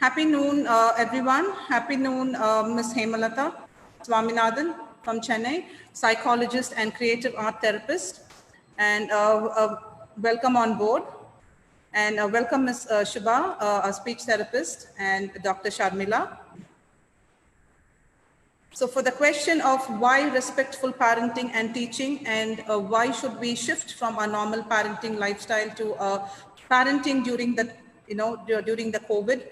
Happy noon, everyone. Happy noon, Ms. Hemalatha Swaminathan from Chennai, psychologist and creative art therapist. And welcome on board. And welcome Ms. Shubha, a speech therapist, and Dr. Sharmila. So for the question of why respectful parenting and teaching, and why should we shift from a normal parenting lifestyle to parenting during the, during the COVID,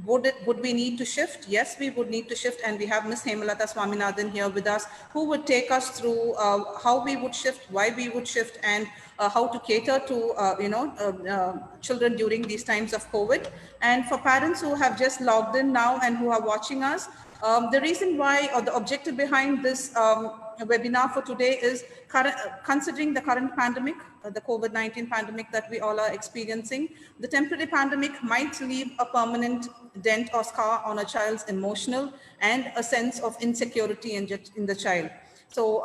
would we need to shift? Yes, we would need to shift, and we have Ms. Hemalatha Swaminathan here with us, who would take us through how we would shift, why we would shift, and how to cater to children during these times of COVID. And for parents who have just logged in now and who are watching us, the reason why, or the objective behind this webinar for today is considering the current pandemic, the COVID-19 pandemic that we all are experiencing. The temporary pandemic might leave a permanent dent or scar on a child's emotional and a sense of insecurity in the child. So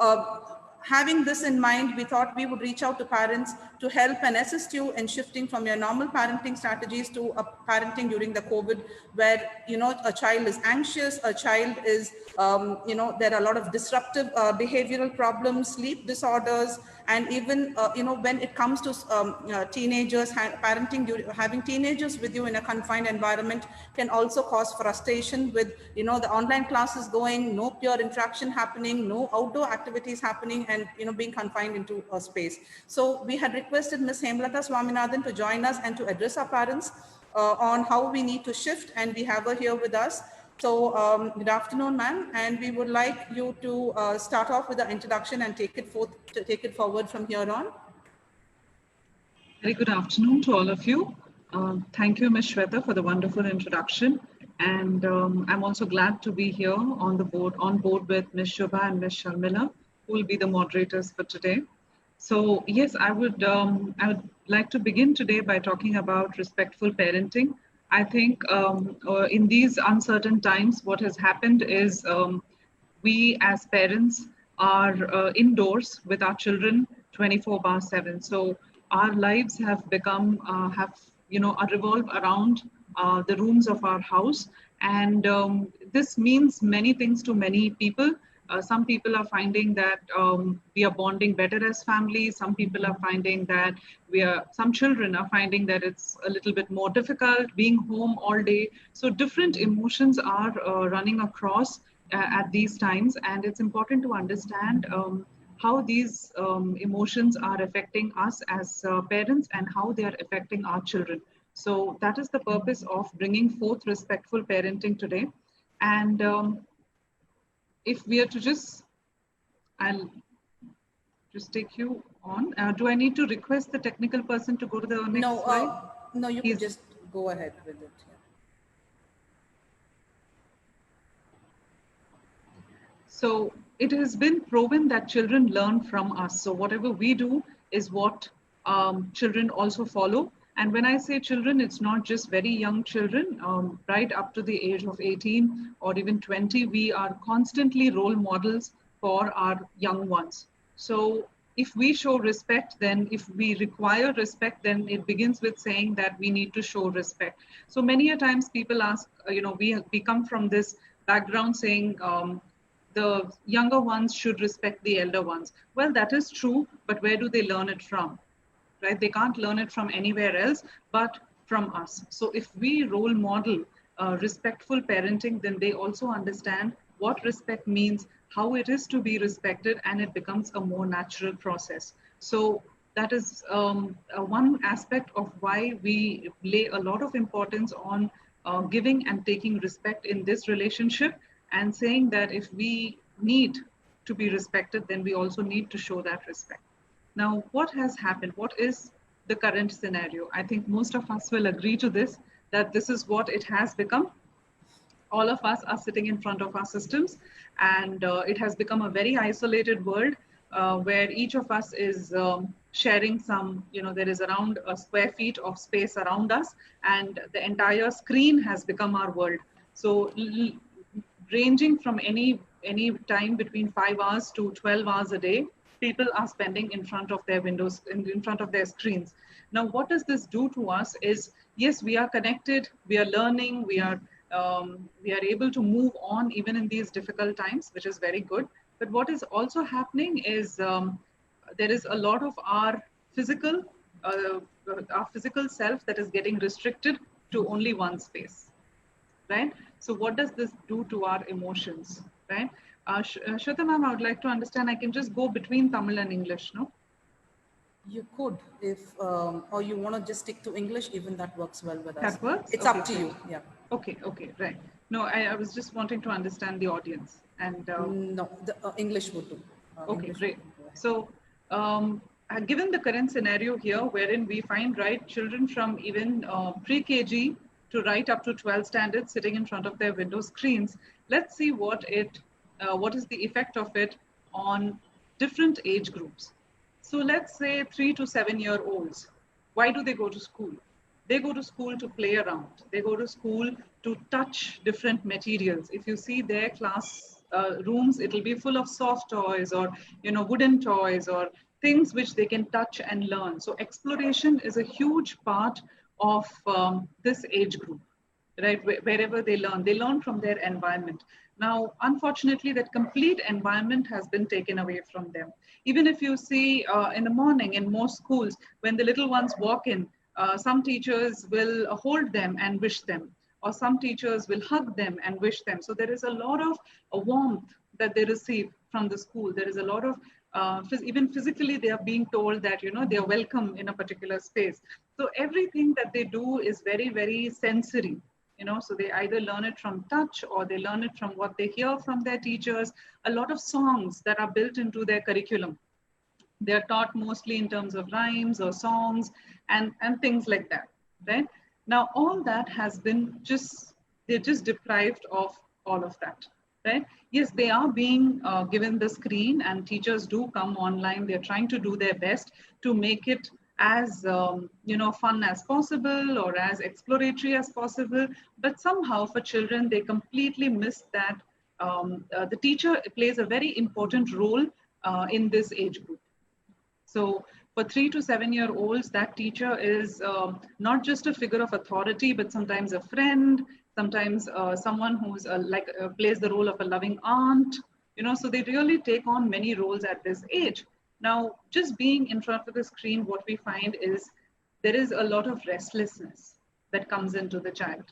having this in mind, we thought we would reach out to parents to help and assist you in shifting from your normal parenting strategies to a parenting during the COVID, where, a child is anxious, a child is, there are a lot of disruptive behavioral problems, sleep disorders, and even, when it comes to teenagers, having teenagers with you in a confined environment can also cause frustration with, the online classes going, no peer interaction happening, no outdoor activities happening, and, being confined into a space. So we had requested Ms. Hemalatha Swaminathan to join us and to address our parents on how we need to shift, and we have her here with us. So good afternoon, ma'am, and we would like you to start off with the introduction and take it forward from here on. Very good afternoon to all of you. Thank you, Ms. Shweta, for the wonderful introduction. And I'm also glad to be here on board with Ms. Shubha and Ms. Sharmila, who will be the moderators for today. So yes, I would like to begin today by talking about respectful parenting. I think in these uncertain times, what has happened is we as parents are indoors with our children 24/7. So our lives have become, revolve around the rooms of our house. And this means many things to many people. Some people are finding that we are bonding better as families. Some people are finding that some children are finding that it's a little bit more difficult being home all day. So different emotions are running across at these times. And it's important to understand how these emotions are affecting us as parents and how they are affecting our children. So that is the purpose of bringing forth respectful parenting today. And if we are to I'll just take you on. Do I need to request the technical person to go to the next slide? No, you can just go ahead with it. Yeah. So it has been proven that children learn from us. So whatever we do is what children also follow. And when I say children, it's not just very young children, right up to the age of 18 or even 20, we are constantly role models for our young ones. So if we show respect, then if we require respect, then it begins with saying that we need to show respect. So many a times people ask, we come from this background saying the younger ones should respect the elder ones. Well, that is true, but where do they learn it from? Right? They can't learn it from anywhere else but from us. So if we role model respectful parenting, then they also understand what respect means, how it is to be respected, and it becomes a more natural process. So that is one aspect of why we lay a lot of importance on giving and taking respect in this relationship, and saying that if we need to be respected, then we also need to show that respect. Now, what has happened? What is the current scenario? I think most of us will agree to this, that this is what it has become. All of us are sitting in front of our systems, and it has become a very isolated world where each of us is sharing some, there is around a square feet of space around us, and the entire screen has become our world. So ranging from any time between 5 hours to 12 hours a day, people are spending in front of their windows, in front of their screens. Now, what does this do to us is, yes, we are connected, we are learning, we are able to move on even in these difficult times, which is very good. But what is also happening is there is a lot of uh, our physical self that is getting restricted to only one space, right? So what does this do to our emotions, right? Shweta ma'am, I would like to understand, I can just go between Tamil and English, no? You could, if, or you want to just stick to English, even that works well with us. That works? It's Okay, up to great. you, yeah. Okay, okay, right. No, I was just wanting to understand the audience. And No, the English would do. Okay, English great. would do. So, given the current scenario here, wherein we find, right, children from even pre-KG to right up to 12 standards sitting in front of their window screens, let's see what is the effect of it on different age groups. So let's say 3 to 7 year olds. Why do they go to school? They go to school to play around. They go to school to touch different materials. If you see their class rooms, it'll be full of soft toys or wooden toys or things which they can touch and learn. So exploration is a huge part of this age group, right? Wherever they learn from their environment. Now, unfortunately, that complete environment has been taken away from them. Even if you see in the morning in most schools, when the little ones walk in, some teachers will hold them and wish them, or some teachers will hug them and wish them. So there is a lot of warmth that they receive from the school. There is a lot of even physically they are being told that they are welcome in a particular space. So everything that they do is very, very sensory. So they either learn it from touch or they learn it from what they hear from their teachers. A lot of songs that are built into their curriculum, they're taught mostly in terms of rhymes or songs and things like that, right? Now, all that has been they're just deprived of all of that, right? Yes, they are being given the screen and teachers do come online. They're trying to do their best to make it as fun as possible or as exploratory as possible. But somehow for children, they completely miss that the teacher plays a very important role in this age group. So for 3 to 7 year olds, that teacher is not just a figure of authority, but sometimes a friend, sometimes someone who's plays the role of a loving aunt. So they really take on many roles at this age. Now, just being in front of the screen, what we find is there is a lot of restlessness that comes into the child.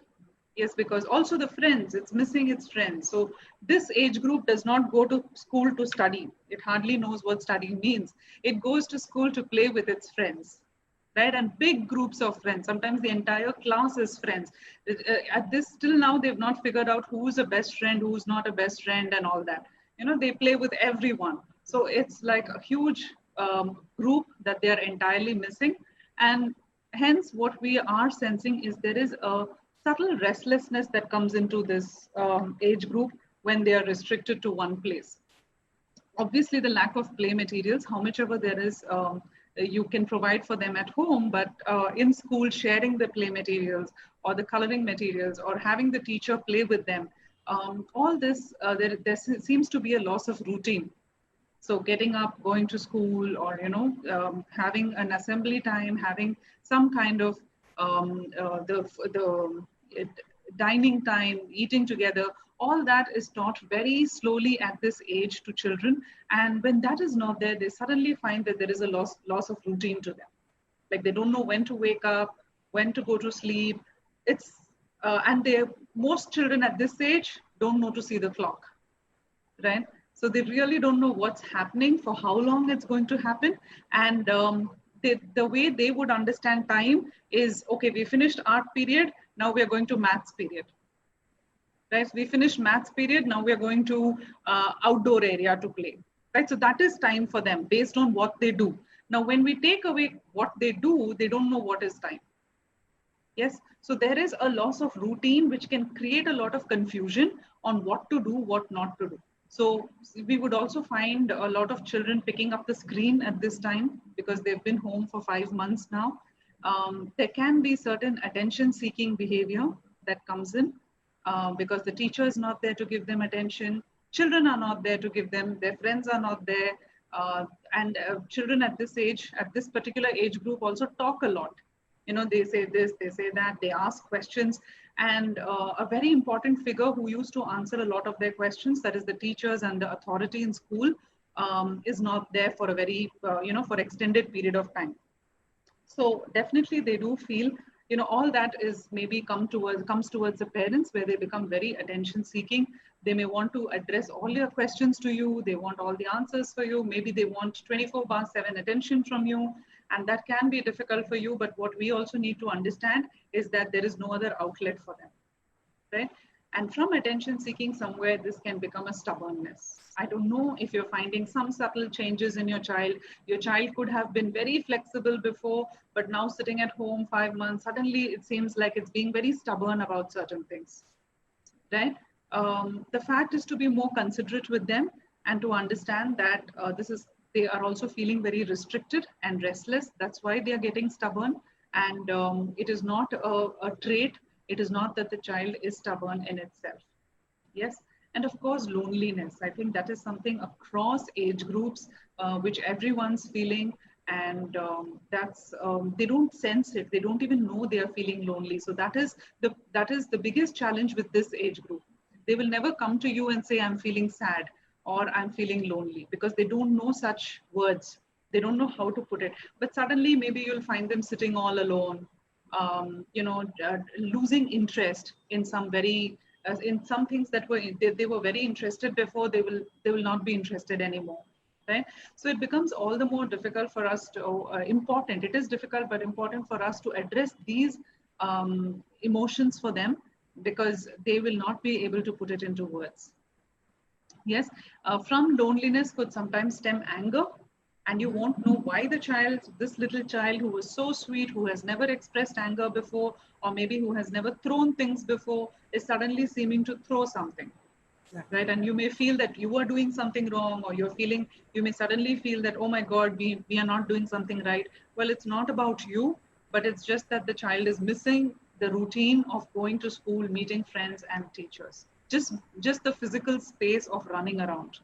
Yes, because also the friends, it's missing its friends. So this age group does not go to school to study. It hardly knows what studying means. It goes to school to play with its friends, right? And big groups of friends. Sometimes the entire class is friends. At this, till now, they've not figured out who's a best friend, who's not a best friend and all that. They play with everyone. So it's like a huge group that they're entirely missing. And hence what we are sensing is there is a subtle restlessness that comes into this age group when they are restricted to one place. Obviously, the lack of play materials, how much ever there is, you can provide for them at home, but in school, sharing the play materials or the coloring materials or having the teacher play with them, all this, there seems to be a loss of routine. So getting up, going to school, or having an assembly time, having some kind of the dining time, eating together, all that is taught very slowly at this age to children. And when that is not there, they suddenly find that there is a loss of routine to them. Like they don't know when to wake up, when to go to sleep. And most children at this age don't know to see the clock, right? So they really don't know what's happening, for how long it's going to happen. And the way they would understand time is, okay, we finished art period, now we are going to maths period. Right? We finished maths period, now we are going to outdoor area to play. Right? So that is time for them based on what they do. Now, when we take away what they do, they don't know what is time. Yes, so there is a loss of routine which can create a lot of confusion on what to do, what not to do. So we would also find a lot of children picking up the screen at this time because they've been home for 5 months now. There can be certain attention-seeking behavior that comes in because the teacher is not there to give them attention. Children are not there to give them, their friends are not there. Children at this age, at this particular age group, also talk a lot. You know, they say this, they say that, they ask questions, and a very important figure who used to answer a lot of their questions, that is the teachers and the authority in school, is not there for a very, for extended period of time. So definitely they do feel, all that is maybe comes towards the parents, where they become very attention seeking. They may want to address all your questions to you. They want all the answers for you. Maybe they want 24/7 attention from you. And that can be difficult for you. But what we also need to understand is that there is no other outlet for them. Right? And from attention seeking, somewhere this can become a stubbornness. I don't know if you're finding some subtle changes in your child. Your child could have been very flexible before, but now sitting at home 5 months, suddenly it seems like it's being very stubborn about certain things. Right? The fact is to be more considerate with them and to understand that they are also feeling very restricted and restless. That's why they are getting stubborn. And it is not a trait. It is not that the child is stubborn in itself. Yes. And of course, loneliness. I think that is something across age groups, which everyone's feeling. And they don't sense it. They don't even know they are feeling lonely. So that is the biggest challenge with this age group. They will never come to you and say, I'm feeling sad or I'm feeling lonely, because they don't know such words. They don't know how to put it. But suddenly, maybe you'll find them sitting all alone, losing interest in some in some things that they were very interested before. They will not be interested anymore. Right? So it becomes all the more difficult for us to important. It is difficult, but important for us to address these emotions for them, because they will not be able to put it into words. Yes, from loneliness could sometimes stem anger, and you won't know why this little child who was so sweet, who has never expressed anger before, or maybe who has never thrown things before, is suddenly seeming to throw something. Right? And you may feel that you are doing something wrong, or you may suddenly feel that, oh my God, we are not doing something right. Well, it's not about you, but it's just that the child is missing the routine of going to school, meeting friends and teachers. Just the physical space of running around.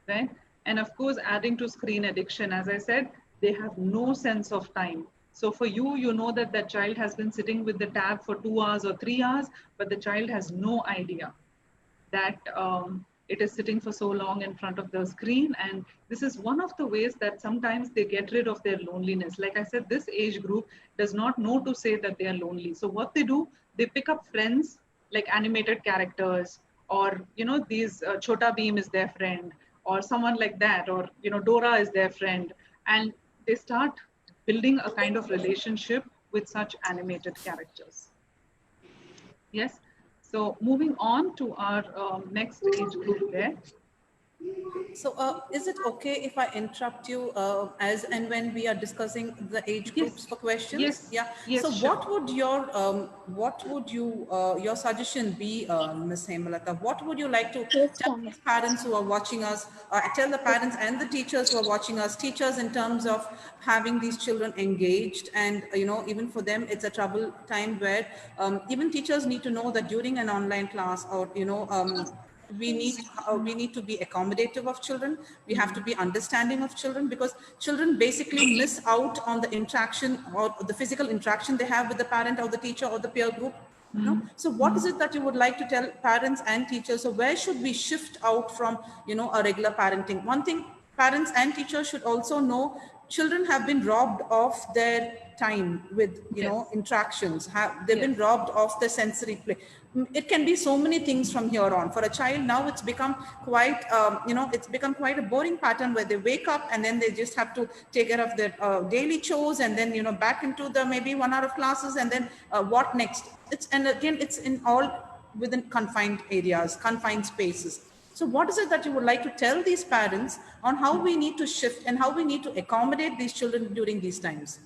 Right? And of course, adding to screen addiction, as I said, they have no sense of time. So for you, you know that child has been sitting with the tab for 2 hours or 3 hours, but the child has no idea that it is sitting for so long in front of the screen. And this is one of the ways that sometimes they get rid of their loneliness. Like I said, this age group does not know to say that they are lonely. So what they do, they pick up friends like animated characters, or, these Chota Beam is their friend, or someone like that, or, Dora is their friend. And they start building a kind of relationship with such animated characters. Yes. So moving on to our next age group there. So is it okay if I interrupt you as and when we are discussing the age groups for questions? Yes. Yeah. Yes, so sure. what would your suggestion be, Ms. Hemalatha? What would you like to tell these parents who are watching us, tell the parents and the teachers who are watching us, teachers in terms of having these children engaged, and even for them it's a trouble time where even teachers need to know that during an online class, or we need to be accommodative of children. We have to be understanding of children, because children basically miss out on the interaction or the physical interaction they have with the parent or the teacher or the peer group. So what is it that you would like to tell parents and teachers? So where should we shift out from a regular parenting? One thing parents and teachers should also know: children have been robbed of their time with interactions. They've been robbed of the sensory play. It can be so many things from here on. For a child now, it's become quite it's become quite a boring pattern, where they wake up and then they just have to take care of their daily chores, and then back into the maybe 1 hour of classes, and then what next? It's in all within confined areas, confined spaces. So what is it that you would like to tell these parents on how we need to shift and how we need to accommodate these children during these times?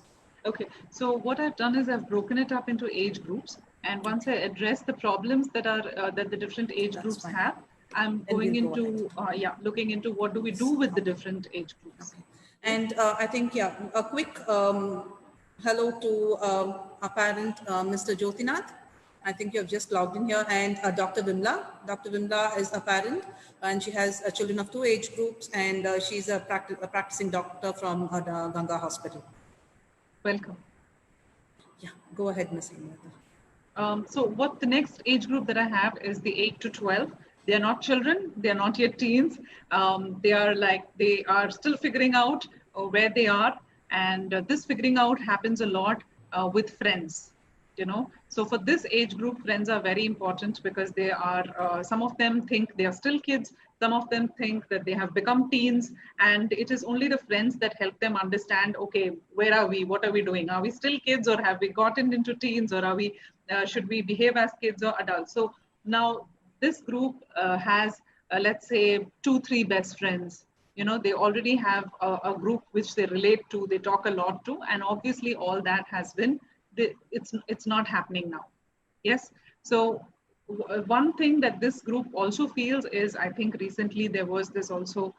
Okay, so what I've done is I've broken it up into age groups, and once I address the problems that the different age groups have, I'm going into looking into what do we do with the different age groups. Okay. And I think a quick hello to our parent, Mr. Jyotinath. I think you have just logged in here. And Dr. Vimla. Dr. Vimla is a parent and she has children of 2 age groups, and she's a practicing doctor from Ganga Hospital. Welcome. Yeah, go ahead, Ms. Hemalatha. So what the next age group that I have is the 8 to 12. They are not children. They are not yet teens. They are still figuring out where they are. And this figuring out happens a lot with friends. So for this age group, friends are very important because they are, some of them think they are still kids, some of them think that they have become teens, and it is only the friends that help them understand, okay, where are we, what are we doing, are we still kids, or have we gotten into teens, or are we should we behave as kids or adults. So now this group has let's say 2-3 best friends. They already have a group which they relate to, they talk a lot to, and obviously all that has been, it's not happening now. Yes. So one thing that this group also feels is, I think recently there was this also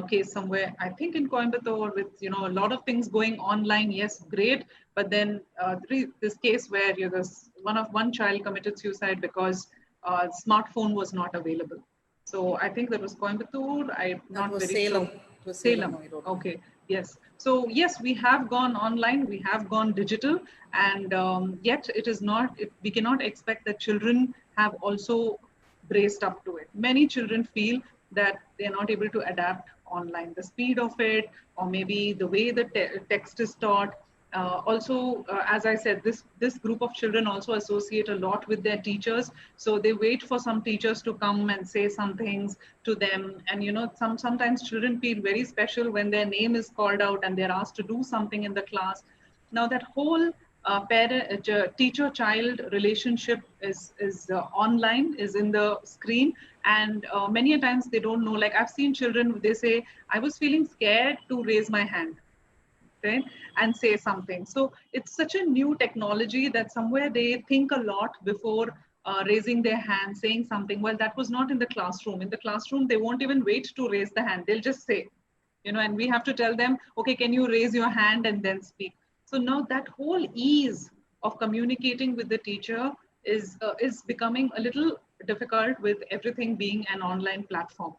case somewhere, I think in Coimbatore, with a lot of things going online. Yes, great, but then this case where one child committed suicide because smartphone was not available. So I think that was Coimbatore. I'm not very Salem. sure. It was Salem. Okay. Yes. So yes, we have gone online, we have gone digital, and yet it is not. We cannot expect that children have also braced up to it. Many children feel that they are not able to adapt online, the speed of it, or maybe the way the text is taught. As I said, this group of children also associate a lot with their teachers, so they wait for some teachers to come and say some things to them. And sometimes children feel very special when their name is called out and they're asked to do something in the class. Now that whole teacher-child relationship is online, is in the screen, and many a times they don't know. Like I've seen children, they say, I was feeling scared to raise my hand, right, and say something. So it's such a new technology that somewhere they think a lot before raising their hand, saying something. Well, that was not in the classroom. In the classroom, they won't even wait to raise the hand. They'll just say, and we have to tell them, okay, can you raise your hand and then speak? So now that whole ease of communicating with the teacher is becoming a little difficult with everything being an online platform.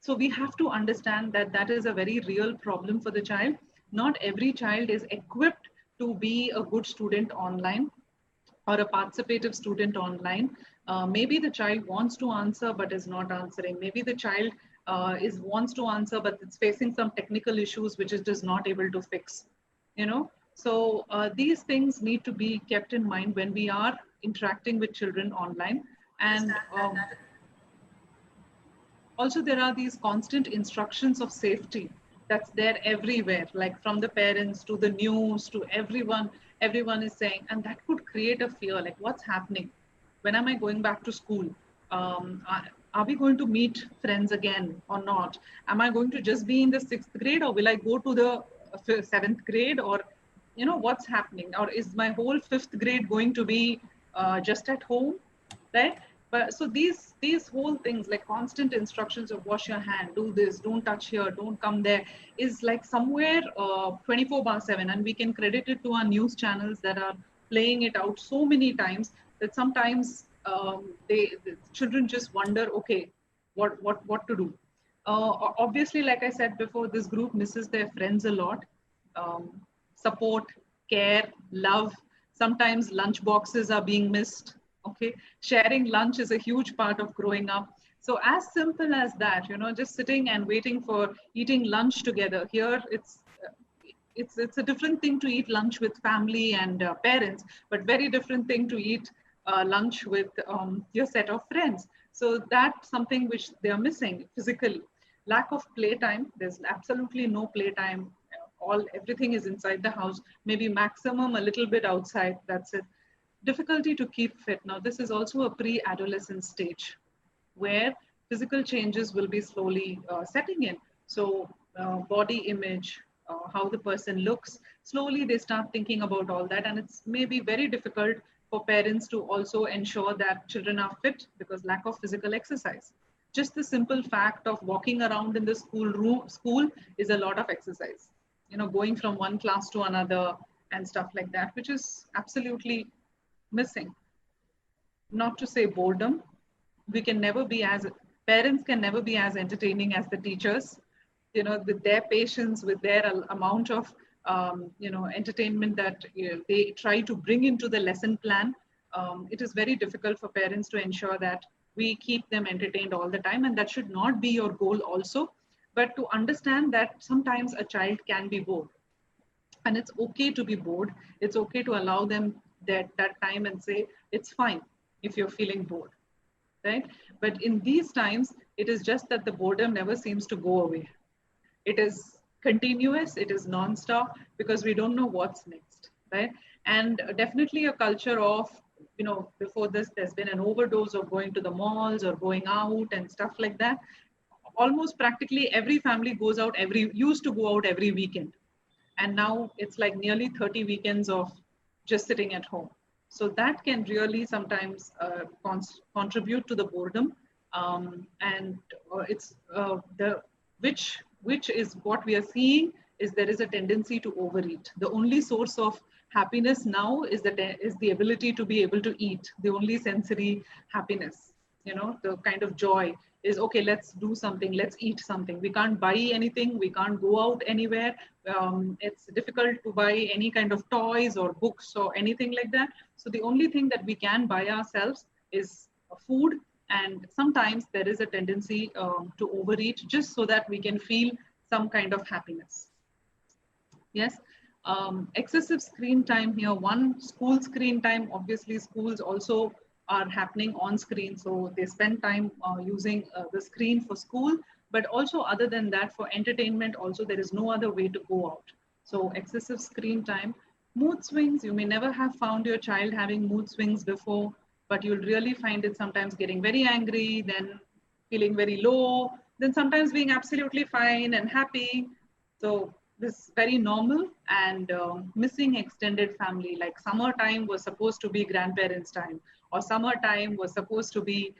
So we have to understand that that is a very real problem for the child. Not every child is equipped to be a good student online or a participative student online. Maybe the child wants to answer but is not answering. Maybe the child wants to answer but it's facing some technical issues which it is not able to fix. So these things need to be kept in mind when we are interacting with children online. And also there are these constant instructions of safety that's there everywhere, like from the parents to the news to everyone is saying, and that could create a fear, like what's happening, when am I going back to school, are we going to meet friends again or not, am I going to just be in the 6th grade, or will I go to the 7th grade, or what's happening, or is my whole 5th grade going to be just at home, right? But so these whole things, like constant instructions of wash your hand, do this, don't touch here, don't come there, is like somewhere 24/7, and we can credit it to our news channels that are playing it out so many times that sometimes the children just wonder, okay, what to do. Obviously, like I said before, this group misses their friends a lot. Support, care, love. Sometimes lunch boxes are being missed. Okay, sharing lunch is a huge part of growing up. So as simple as that, just sitting and waiting for eating lunch together. Here, it's a different thing to eat lunch with family and parents, but very different thing to eat lunch with your set of friends. So that's something which they are missing physically. Lack of playtime. There's absolutely no playtime. Everything is inside the house. Maybe maximum a little bit outside. That's it. Difficulty to keep fit. Now, this is also a pre-adolescent stage where physical changes will be slowly setting in. So body image, how the person looks, slowly they start thinking about all that. And it's maybe very difficult for parents to also ensure that children are fit because lack of physical exercise. Just the simple fact of walking around in the school is a lot of exercise. Going from one class to another and stuff like that, which is absolutely missing. Not to say boredom. We can never be as, parents can never be as entertaining as the teachers, you know, with their patience, with their amount of, you know, entertainment that they try to bring into the lesson plan. It is very difficult for parents to ensure that we keep them entertained all the time. And that should not be your goal also. But to understand that sometimes a child can be bored. And it's okay to be bored. It's okay to allow them that time and say, it's fine if you're feeling bored, right? But in these times, it is just that the boredom never seems to go away. It is continuous, it is non-stop, because we don't know what's next, right? And definitely a culture of, you know, before this, there's been an overdose of going to the malls or going out and stuff like that. Almost practically every family goes out used to go out every weekend. And now it's like nearly 30 weekends of just sitting at home. So that can really sometimes contribute to the boredom. And it's the which is what we are seeing is there is a tendency to overeat. The only source of happiness now is the ability to be able to eat. The only sensory happiness, you know, the kind of joy is, okay, let's do something, let's eat something. We can't buy anything, we can't go out anywhere. It's difficult to buy any kind of toys or books or anything like that. So the only thing that we can buy ourselves is food. And sometimes there is a tendency to overeat just so that we can feel some kind of happiness. Yes. Excessive screen time here. One, school screen time. Obviously, schools also are happening on screen. So they spend time using the screen for school. But also other than that, for entertainment, also there is no other way to go out. So excessive screen time. Mood swings. You may never have found your child having mood swings before, but you'll really find it sometimes getting very angry, then feeling very low, then sometimes being absolutely fine and happy. So this is very normal. And missing extended family, like summertime was supposed to be grandparents' time, or summertime was supposed to be,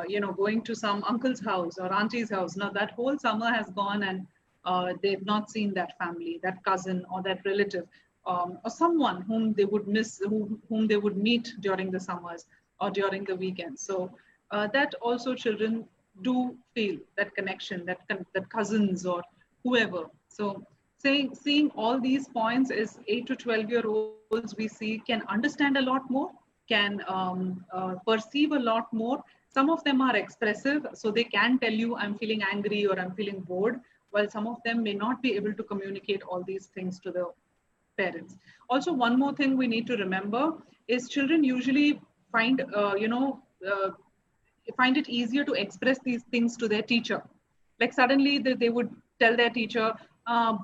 you know, going to some uncle's house or auntie's house. Now that whole summer has gone, and they've not seen that family, that cousin or that relative, or someone whom they would miss, whom they would meet during the summers or during the weekends. So that also children do feel that connection, that cousins or whoever. So seeing all these points is 8 to 12-year-olds we see can understand a lot more, can perceive a lot more. Some of them are expressive, so they can tell you, I'm feeling angry or I'm feeling bored, while some of them may not be able to communicate all these things to the parents. Also, one more thing we need to remember is children usually find, find it easier to express these things to their teacher. Like suddenly they would tell their teacher,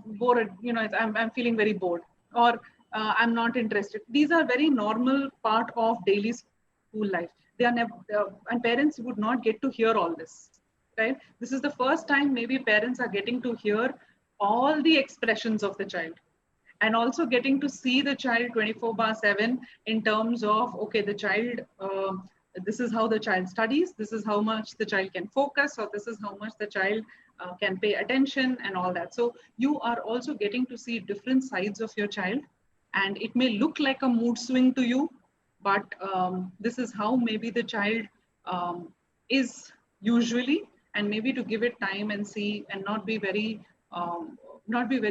bored, you know, I'm feeling very bored, or I'm not interested. These are very normal part of daily school life. They are never, and parents would not get to hear all this, right? This is the first time maybe parents are getting to hear all the expressions of the child, and also getting to see the child 24/7 in terms of, okay, the child, this is how the child studies, this is how much the child can focus, or this is how much the child can pay attention and all that. So you are also getting to see different sides of your child, and it may look like a mood swing to you, but this is how maybe the child is usually, and maybe to give it time and see, and not be very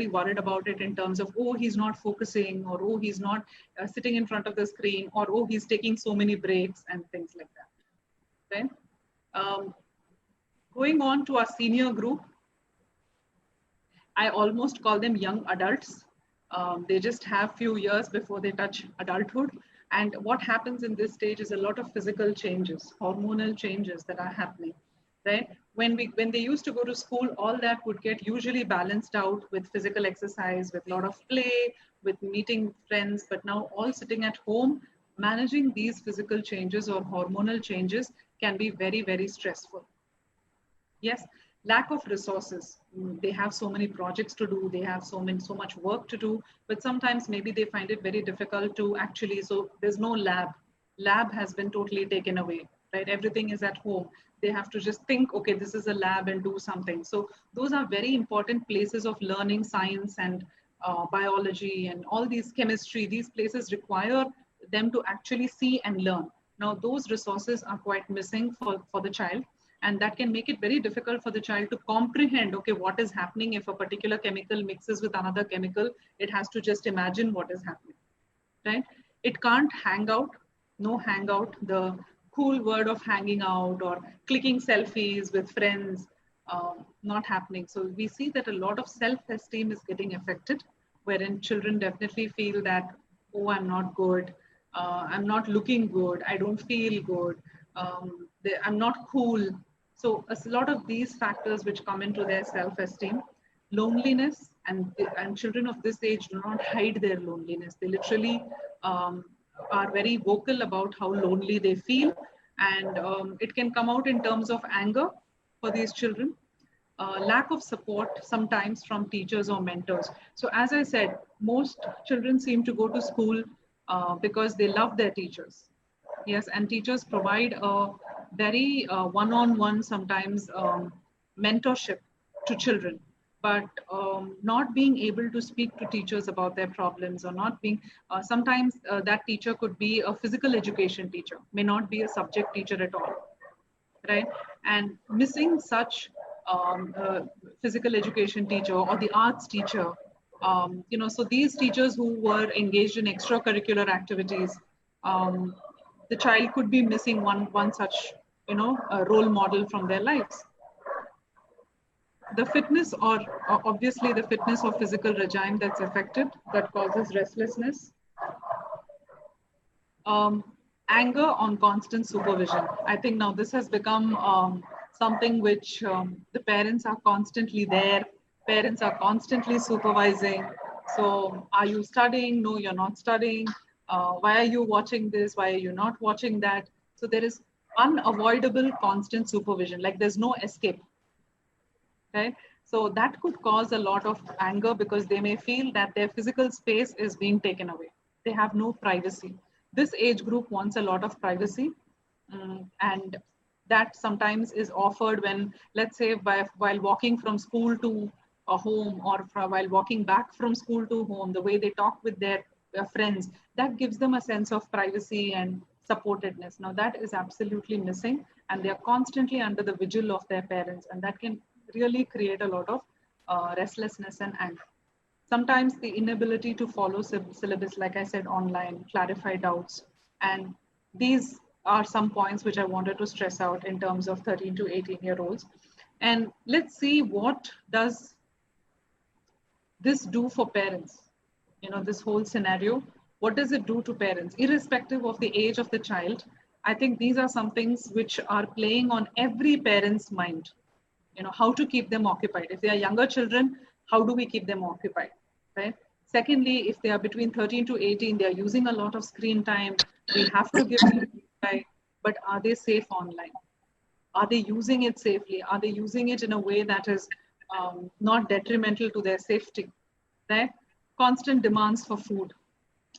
worried about it in terms of, oh, he's not focusing, or oh, he's not sitting in front of the screen, or oh, he's taking so many breaks and things like that. Right? Going on to our senior group, I almost call them young adults. They just have few years before they touch adulthood. And what happens in this stage is a lot of physical changes, hormonal changes that are happening. Right? When they used to go to school, all that would get usually balanced out with physical exercise, with a lot of play, with meeting friends. But now all sitting at home, managing these physical changes or hormonal changes can be very, very stressful. Yes, lack of resources. They have so many projects to do, they have so much work to do, but sometimes maybe they find it very difficult to actually, so there's no lab has been totally taken away, right? Everything is at home. They have to just think, okay, this is a lab, and do something. So those are very important places of learning science and biology and all these chemistry. These places require them to actually see and learn. Now, those resources are quite missing for the child, and that can make it very difficult for the child to comprehend, okay, what is happening if a particular chemical mixes with another chemical. It has to just imagine what is happening, right? It can't hang out, no hangout, the cool word of hanging out or clicking selfies with friends, not happening. So we see that a lot of self-esteem is getting affected, wherein children definitely feel that, oh, I'm not good, I'm not looking good, I don't feel good, I'm not cool. So a lot of these factors which come into their self-esteem, loneliness, and children of this age do not hide their loneliness. They literally are very vocal about how lonely they feel, and it can come out in terms of anger for these children, lack of support sometimes from teachers or mentors. So as I said, most children seem to go to school because they love their teachers. Yes, and teachers provide a very one-on-one, sometimes mentorship to children. But not being able to speak to teachers about their problems, or not being, sometimes that teacher could be a physical education teacher, may not be a subject teacher at all, right? And missing such physical education teacher or the arts teacher, so these teachers who were engaged in extracurricular activities, the child could be missing one such, role model from their lives. The fitness, or obviously the fitness or physical regime that's affected, that causes restlessness. Anger on constant supervision. I think now this has become something which the parents are constantly there. Parents are constantly supervising. So, are you studying? No, you're not studying. Why are you watching this? Why are you not watching that? So there is unavoidable constant supervision. Like there's no escape, right? So that could cause a lot of anger, because they may feel that their physical space is being taken away. They have no privacy. This age group wants a lot of privacy, and that sometimes is offered when, let's say, while walking from school to a home, or while walking back from school to home, the way they talk with their friends, that gives them a sense of privacy and supportedness. Now that is absolutely missing, and they are constantly under the vigil of their parents, and that can really create a lot of restlessness and anger. Sometimes the inability to follow syllabus, like I said, online, clarify doubts. And these are some points which I wanted to stress out in terms of 13 to 18-year-olds. And let's see, what does this do for parents? This whole scenario, what does it do to parents, irrespective of the age of the child? I think these are some things which are playing on every parent's mind. How to keep them occupied. If they are younger children, how do we keep them occupied, right? Secondly, if they are between 13 to 18, they are using a lot of screen time. We have to give them time, but are they safe online? Are they using it safely? Are they using it in a way that is not detrimental to their safety, right? Constant demands for food.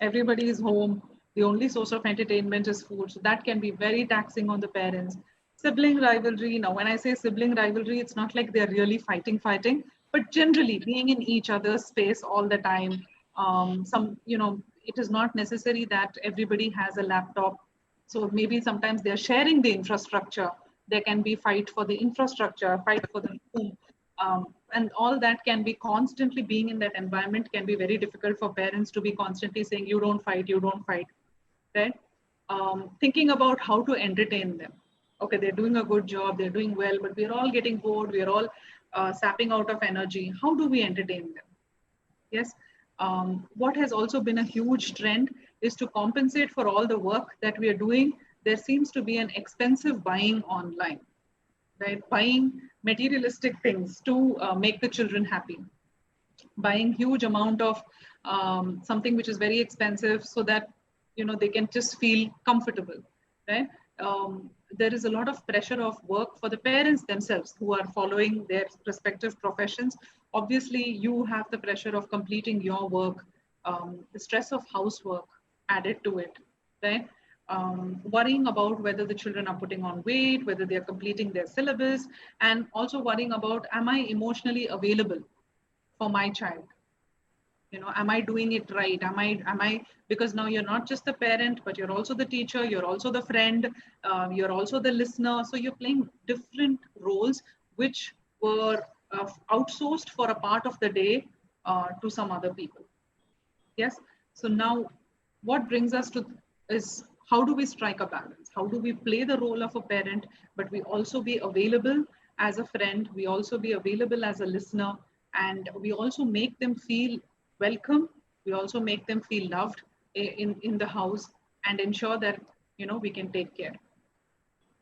Everybody is home. The only source of entertainment is food. So that can be very taxing on the parents. Sibling rivalry. Now, when I say sibling rivalry, it's not like they're really fighting, but generally being in each other's space all the time. It is not necessary that everybody has a laptop. So maybe sometimes they're sharing the infrastructure. There can be fight for the infrastructure, fight for the room. And all that can be constantly being in that environment can be very difficult for parents to be constantly saying, you don't fight, right? Thinking about how to entertain them. Okay, they're doing a good job, they're doing well, but we're all getting bored, we're all sapping out of energy. How do we entertain them? Yes. What has also been a huge trend is to compensate for all the work that we are doing. There seems to be an expensive buying online, right? Buying materialistic things to make the children happy. Buying huge amount of something which is very expensive so that, they can just feel comfortable, right? There is a lot of pressure of work for the parents themselves who are following their respective professions. Obviously, you have the pressure of completing your work, the stress of housework added to it, right? Worrying about whether the children are putting on weight, whether they are completing their syllabus, and also worrying about, am I emotionally available for my child? Am I doing it right? Am I, because now you're not just the parent, but you're also the teacher, you're also the friend, you're also the listener. So you're playing different roles, which were outsourced for a part of the day to some other people. Yes. So now what brings us to is, how do we strike a balance? How do we play the role of a parent, but we also be available as a friend, we also be available as a listener, and we also make them feel welcome, we also make them feel loved in the house, and ensure that we can take care.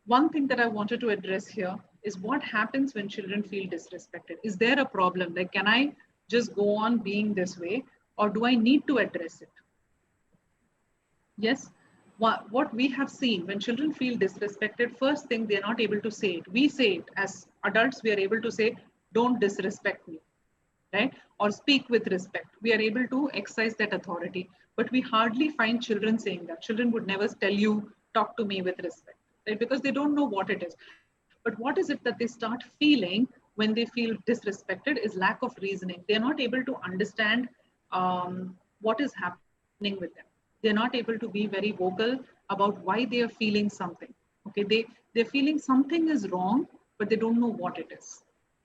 One thing that I wanted to address here is what happens when children feel disrespected. Is there a problem? Like, can I just go on being this way, or do I need to address it? Yes. What we have seen, when children feel disrespected, first thing, they're not able to say it. We say it as adults, we are able to say, don't disrespect me, right? Or speak with respect. We are able to exercise that authority. But we hardly find children saying that. Children would never tell you, talk to me with respect, right? Because they don't know what it is. But what is it that they start feeling when they feel disrespected is lack of reasoning. They're not able to understand what is happening with them. They're not able to be very vocal about why they are feeling something. Okay, they're feeling something is wrong, but they don't know what it is.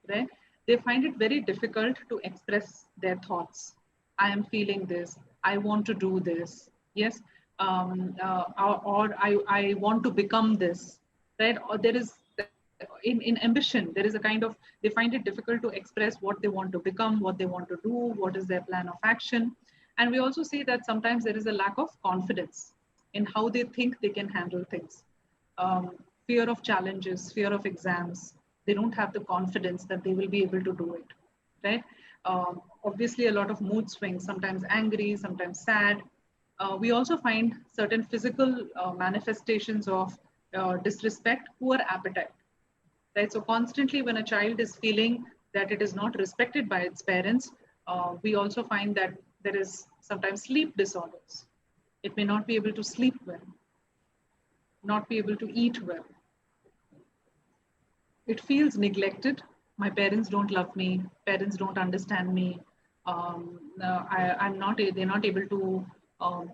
Right? They find it very difficult to express their thoughts. I am feeling this. I want to do this. Yes. Or I want to become this. Right? Or there is in ambition, there is a kind of, they find it difficult to express what they want to become, what they want to do, what is their plan of action. And we also see that sometimes there is a lack of confidence in how they think they can handle things. Fear of challenges, fear of exams. They don't have the confidence that they will be able to do it, right? Obviously, a lot of mood swings, sometimes angry, sometimes sad. We also find certain physical manifestations of disrespect, poor appetite, right? So constantly when a child is feeling that it is not respected by its parents, we also find that there is sometimes sleep disorders. It may not be able to sleep well, not be able to eat well. It feels neglected. My parents don't love me. Parents don't understand me. I'm not. They're not able to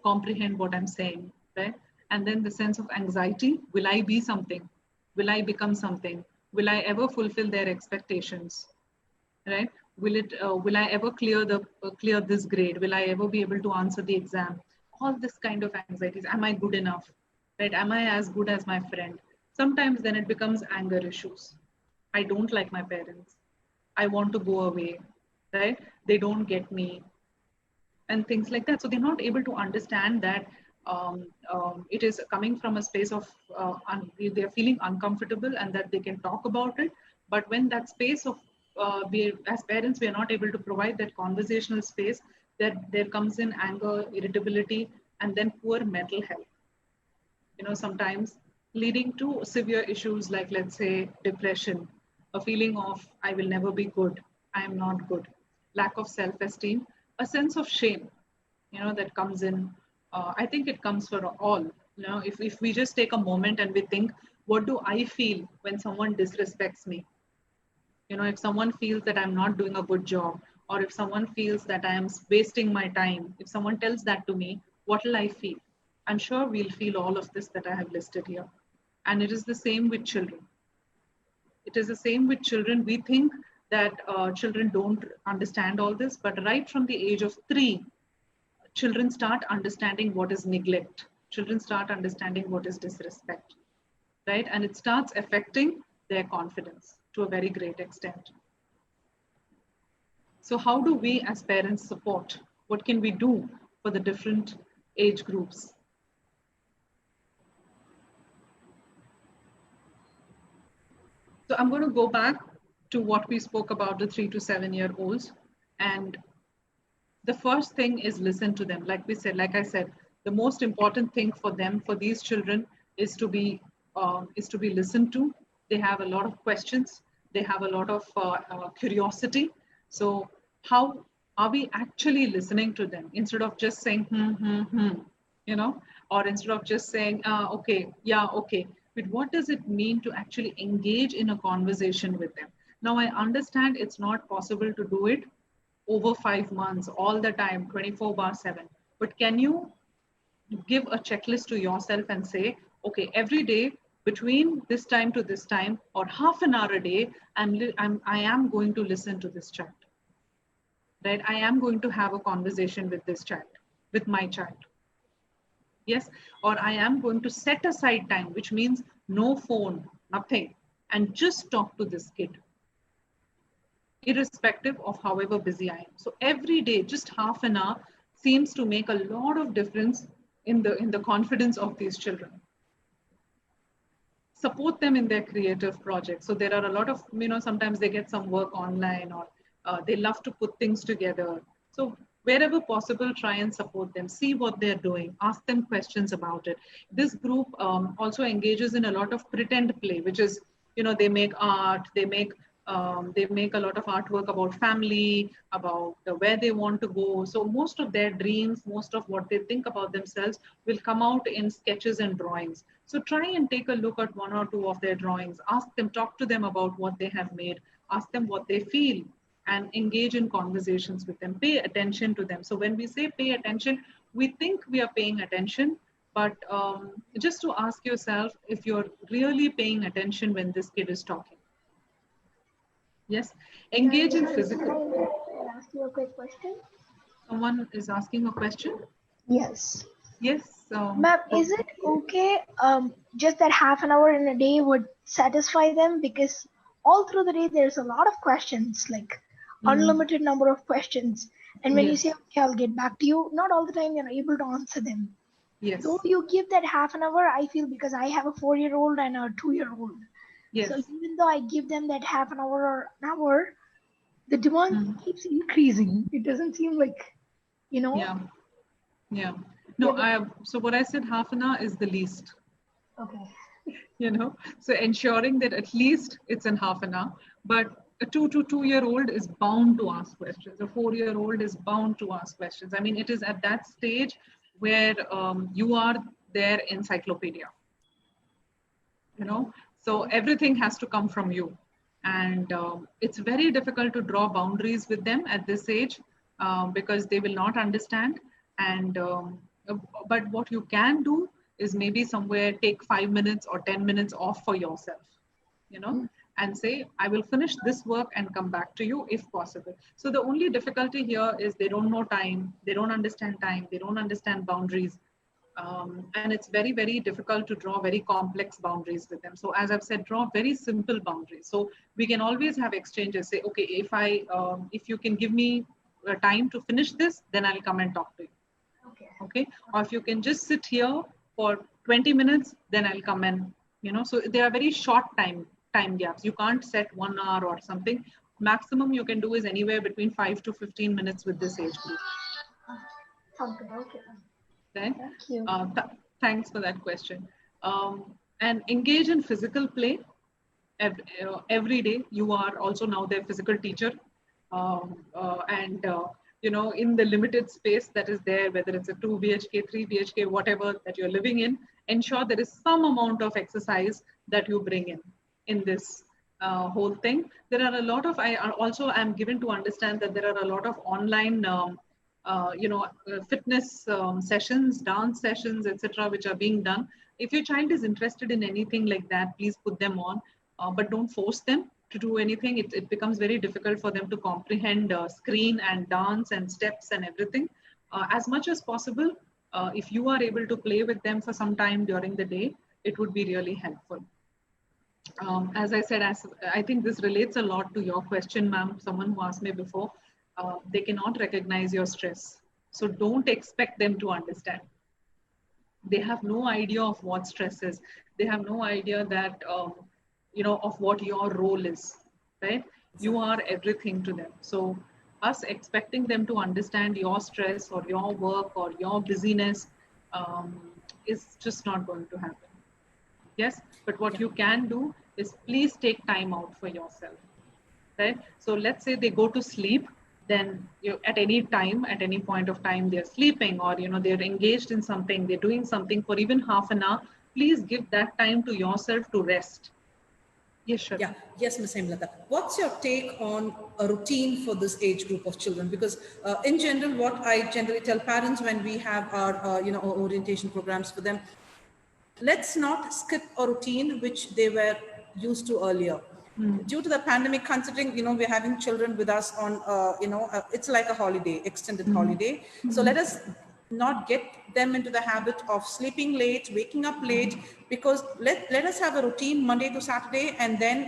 comprehend what I'm saying, right? And then the sense of anxiety: will I be something? Will I become something? Will I ever fulfill their expectations? Right? Will I ever clear this grade? Will I ever be able to answer the exam? All this kind of anxieties. Am I good enough? Right? Am I as good as my friend? Sometimes then it becomes anger issues. I don't like my parents. I want to go away. Right? They don't get me, and things like that. So they're not able to understand that it is coming from a space of they're feeling uncomfortable, and that they can talk about it. But when that space of we as parents, we are not able to provide that conversational space, that there comes in anger, irritability, and then poor mental health. Sometimes leading to severe issues like, let's say, depression, a feeling of I will never be good, I am not good, lack of self-esteem, a sense of shame, that comes in. I think it comes for all. If we just take a moment and we think, what do I feel when someone disrespects me? If someone feels that I'm not doing a good job, or if someone feels that I am wasting my time, if someone tells that to me, what will I feel? I'm sure we'll feel all of this that I have listed here. And it is the same with children. It is the same with children. We think that children don't understand all this, but right from the age of 3, children start understanding what is neglect. Children start understanding what is disrespect, right? And it starts affecting their confidence to a very great extent. So how do we as parents support? What can we do for the different age groups? So I'm going to go back to what we spoke about, the 3 to 7 year olds. And the first thing is listen to them. Like I said, the most important thing for them, for these children, is to be listened to. They have a lot of questions. They have a lot of curiosity. So how are we actually listening to them, instead of just saying or instead of just saying okay, yeah, okay. But what does it mean to actually engage in a conversation with them? Now I understand it's not possible to do it over 5 months, all the time, 24/7. But can you give a checklist to yourself and say, okay, every day between this time to this time, or half an hour a day, I am going to listen to this child, right? I am going to have a conversation with this child, with my child. Yes, or I am going to set aside time, which means no phone, nothing, and just talk to this kid, irrespective of however busy I am. So every day, just half an hour seems to make a lot of difference in the confidence of these children. Support them in their creative projects. So there are a lot of, sometimes they get some work online, or they love to put things together. So wherever possible, try and support them, see what they're doing, ask them questions about it. This group also engages in a lot of pretend play, which is, they make art, they make a lot of artwork about family, about where they want to go. So most of their dreams, most of what they think about themselves will come out in sketches and drawings. So try and take a look at one or two of their drawings, ask them, talk to them about what they have made, ask them what they feel, and engage in conversations with them, pay attention to them. So when we say pay attention, we think we are paying attention, but just to ask yourself if you're really paying attention when this kid is talking. Yes, engage in physical. Can I ask you a quick question? Someone is asking a question? Yes. Yes. Ma'am, is it okay just that half an hour in a day would satisfy them? Because all through the day, there's a lot of questions, like unlimited number of questions. And when you say, okay, I'll get back to you, not all the time you're able to answer them. Yes. So you give that half an hour, I feel, because I have a 4-year-old and a 2-year-old. Yes. So even though I give them that half an hour or an hour, the demand keeps increasing. It doesn't seem like, Yeah. Yeah. No, so what I said, half an hour is the least. Okay. So ensuring that at least it's in half an hour, but a 2-year-old is bound to ask questions. A 4-year-old is bound to ask questions. I mean, it is at that stage where you are their encyclopedia, so everything has to come from you. And it's very difficult to draw boundaries with them at this age because they will not understand. And but what you can do is maybe somewhere take 5 minutes or 10 minutes off for yourself, and say, I will finish this work and come back to you if possible. So the only difficulty here is they don't know time, they don't understand time, they don't understand boundaries. And it's very, very difficult to draw very complex boundaries with them. So as I've said, draw very simple boundaries. So we can always have exchanges, say, okay, if you can give me time to finish this, then I'll come and talk to you. Okay. Or if you can just sit here for 20 minutes, then I'll come and, so there are very short time gaps. You can't set 1 hour or something. Maximum you can do is anywhere between 5 to 15 minutes with this age group. Okay. Right? Thank you. Thanks for that question. And engage in physical play every day. You are also now their physical teacher. In the limited space that is there, whether it's a 2 BHK, 3 BHK, whatever that you're living in, ensure there is some amount of exercise that you bring in this whole thing. There are a lot of, I'm given to understand that there are a lot of online fitness sessions, dance sessions, etc., which are being done. If your child is interested in anything like that, please put them on, but don't force them to do anything. It becomes very difficult for them to comprehend screen and dance and steps and everything. As much as possible, if you are able to play with them for some time during the day, it would be really helpful. As I said, I think this relates a lot to your question, ma'am, someone who asked me before. They cannot recognize your stress. So don't expect them to understand. They have no idea of what stress is. They have no idea that, of what your role is, right? You are everything to them. So us expecting them to understand your stress or your work or your busyness is just not going to happen. Yes, but what you can do is please take time out for yourself, right? So let's say they go to sleep, then at any time, at any point of time, they're sleeping or, they're engaged in something, they're doing something for even half an hour, please give that time to yourself to rest. Yes, sure. Yeah, yes, Ms. Hemalatha. What's your take on a routine for this age group of children? Because in general, what I generally tell parents when we have our, our orientation programs for them, let's not skip a routine which they were used to earlier. Due to the pandemic, considering, we're having children with us on, it's like a holiday, extended holiday. So let us not get them into the habit of sleeping late, waking up late, because let us have a routine Monday to Saturday, and then,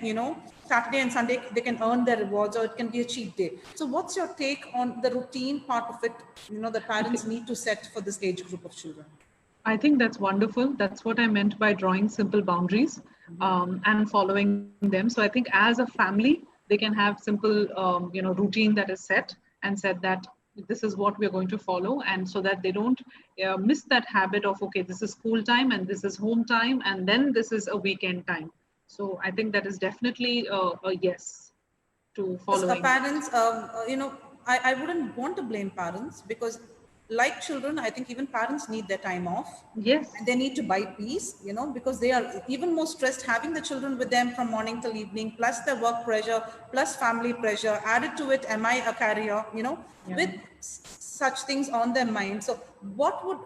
Saturday and Sunday, they can earn their rewards, or it can be a cheat day. So what's your take on the routine part of it, the parents need to set for this age group of children? I think that's wonderful. That's what I meant by drawing simple boundaries and following them. So I think as a family, they can have simple, routine that is set and said that this is what we're going to follow, and so that they don't miss that habit of, okay, this is school time and this is home time and then this is a weekend time. So I think that is definitely a yes to following. Parents, I wouldn't want to blame parents, because like children, I think even parents need their time off. Yes. And they need to buy peace, because they are even more stressed having the children with them from morning till evening, plus the work pressure, plus family pressure. Added to it, am I a carrier, with such things on their mind. So what would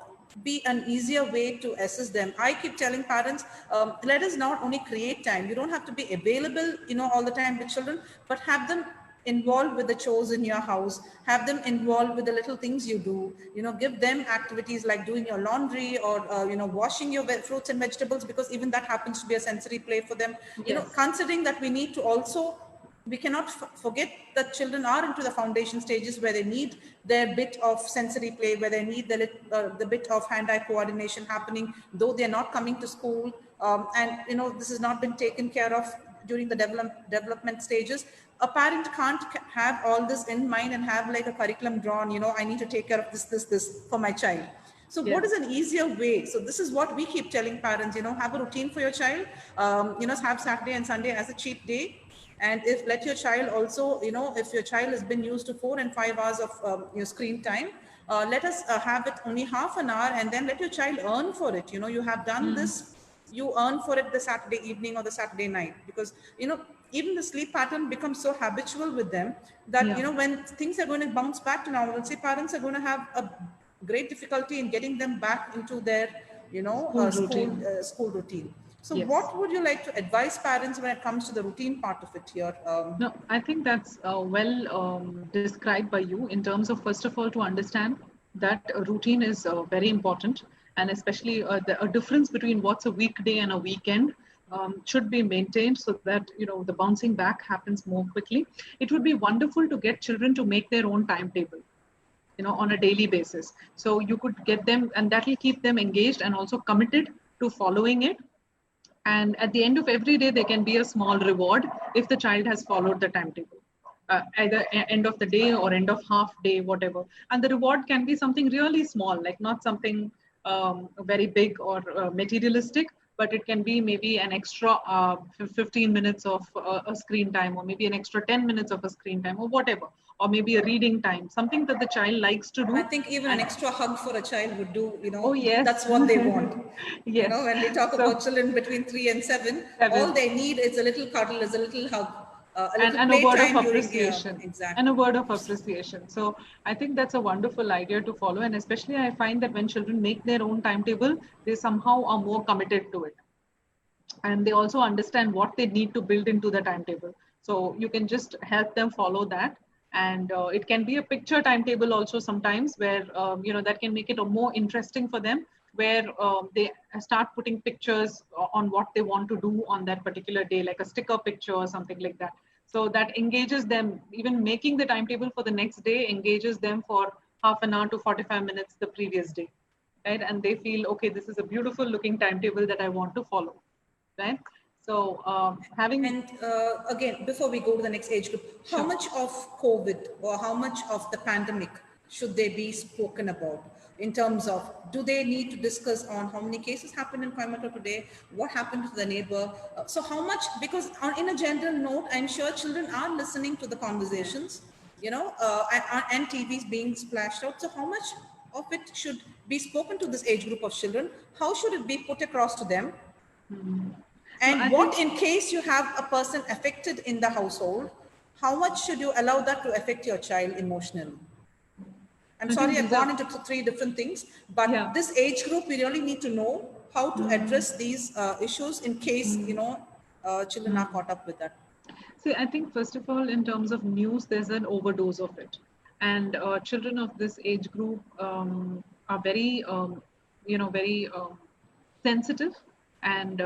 be an easier way to assist them? I keep telling parents, let us not only create time. You don't have to be available, all the time with children, but have them involved with the chores in your house, have them involved with the little things you do, give them activities like doing your laundry, or, washing your fruits and vegetables, because even that happens to be a sensory play for them. Yes. Considering that we need to also, we cannot forget that children are into the foundation stages where they need their bit of sensory play, where they need the bit of hand-eye coordination happening, though they're not coming to school. And, this has not been taken care of during the development stages. A parent can't have all this in mind and have like a curriculum drawn, I need to take care of this for my child. So what is an easier way? So this is what we keep telling parents, have a routine for your child, have Saturday and Sunday as a cheat day. And if let your child also, if your child has been used to 4 and 5 hours of your screen time, let us have it only half an hour, and then let your child earn for it. You have done this, you earn for it the Saturday evening or the Saturday night, because, even the sleep pattern becomes so habitual with them that, when things are going to bounce back to normalcy, parents are going to have a great difficulty in getting them back into their, school routine. So what would you like to advise parents when it comes to the routine part of it here? No, I think that's described by you in terms of, first of all, to understand that a routine is very important, and especially a difference between what's a weekday and a weekend should be maintained, so that the bouncing back happens more quickly. It would be wonderful to get children to make their own timetable, on a daily basis. So you could get them, and that will keep them engaged and also committed to following it. And at the end of every day, there can be a small reward if the child has followed the timetable, either end of the day or end of half day, whatever. And the reward can be something really small, like not something very big or materialistic, but it can be maybe an extra 15 minutes of a screen time, or maybe an extra 10 minutes of a screen time, or whatever, or maybe a reading time, something that the child likes to do. I think even an extra hug for a child would do, Oh, yes. That's what they want. Yes. When we talk about children between 3 and 7, all they need is a little cuddle, is a little hug. And a word of appreciation. Exactly. And a word of appreciation. So I think that's a wonderful idea to follow. And especially I find that when children make their own timetable, they somehow are more committed to it. And they also understand what they need to build into the timetable. So you can just help them follow that. And it can be a picture timetable also sometimes, where, that can make it more interesting for them, where they start putting pictures on what they want to do on that particular day, like a sticker picture or something like that. So that engages them. Even making the timetable for the next day engages them for half an hour to 45 minutes the previous day, right? And they feel, okay, this is a beautiful looking timetable that I want to follow, right? So And again, before we go to the next age group, how much of COVID or how much of the pandemic should they be spoken about in terms of, do they need to discuss on how many cases happened in Coimbatore today, what happened to the neighbor? So how much, because in a general note, I'm sure children are listening to the conversations, and TVs being splashed out. So how much of it should be spoken to this age group of children? How should it be put across to them? And what in case you have a person affected in the household, how much should you allow that to affect your child emotionally? I'm sorry, I've gone into three different things, but this age group, we really need to know how to address these issues in case, children are caught up with that. See, I think first of all, in terms of news, there's an overdose of it. And children of this age group are very, very sensitive, and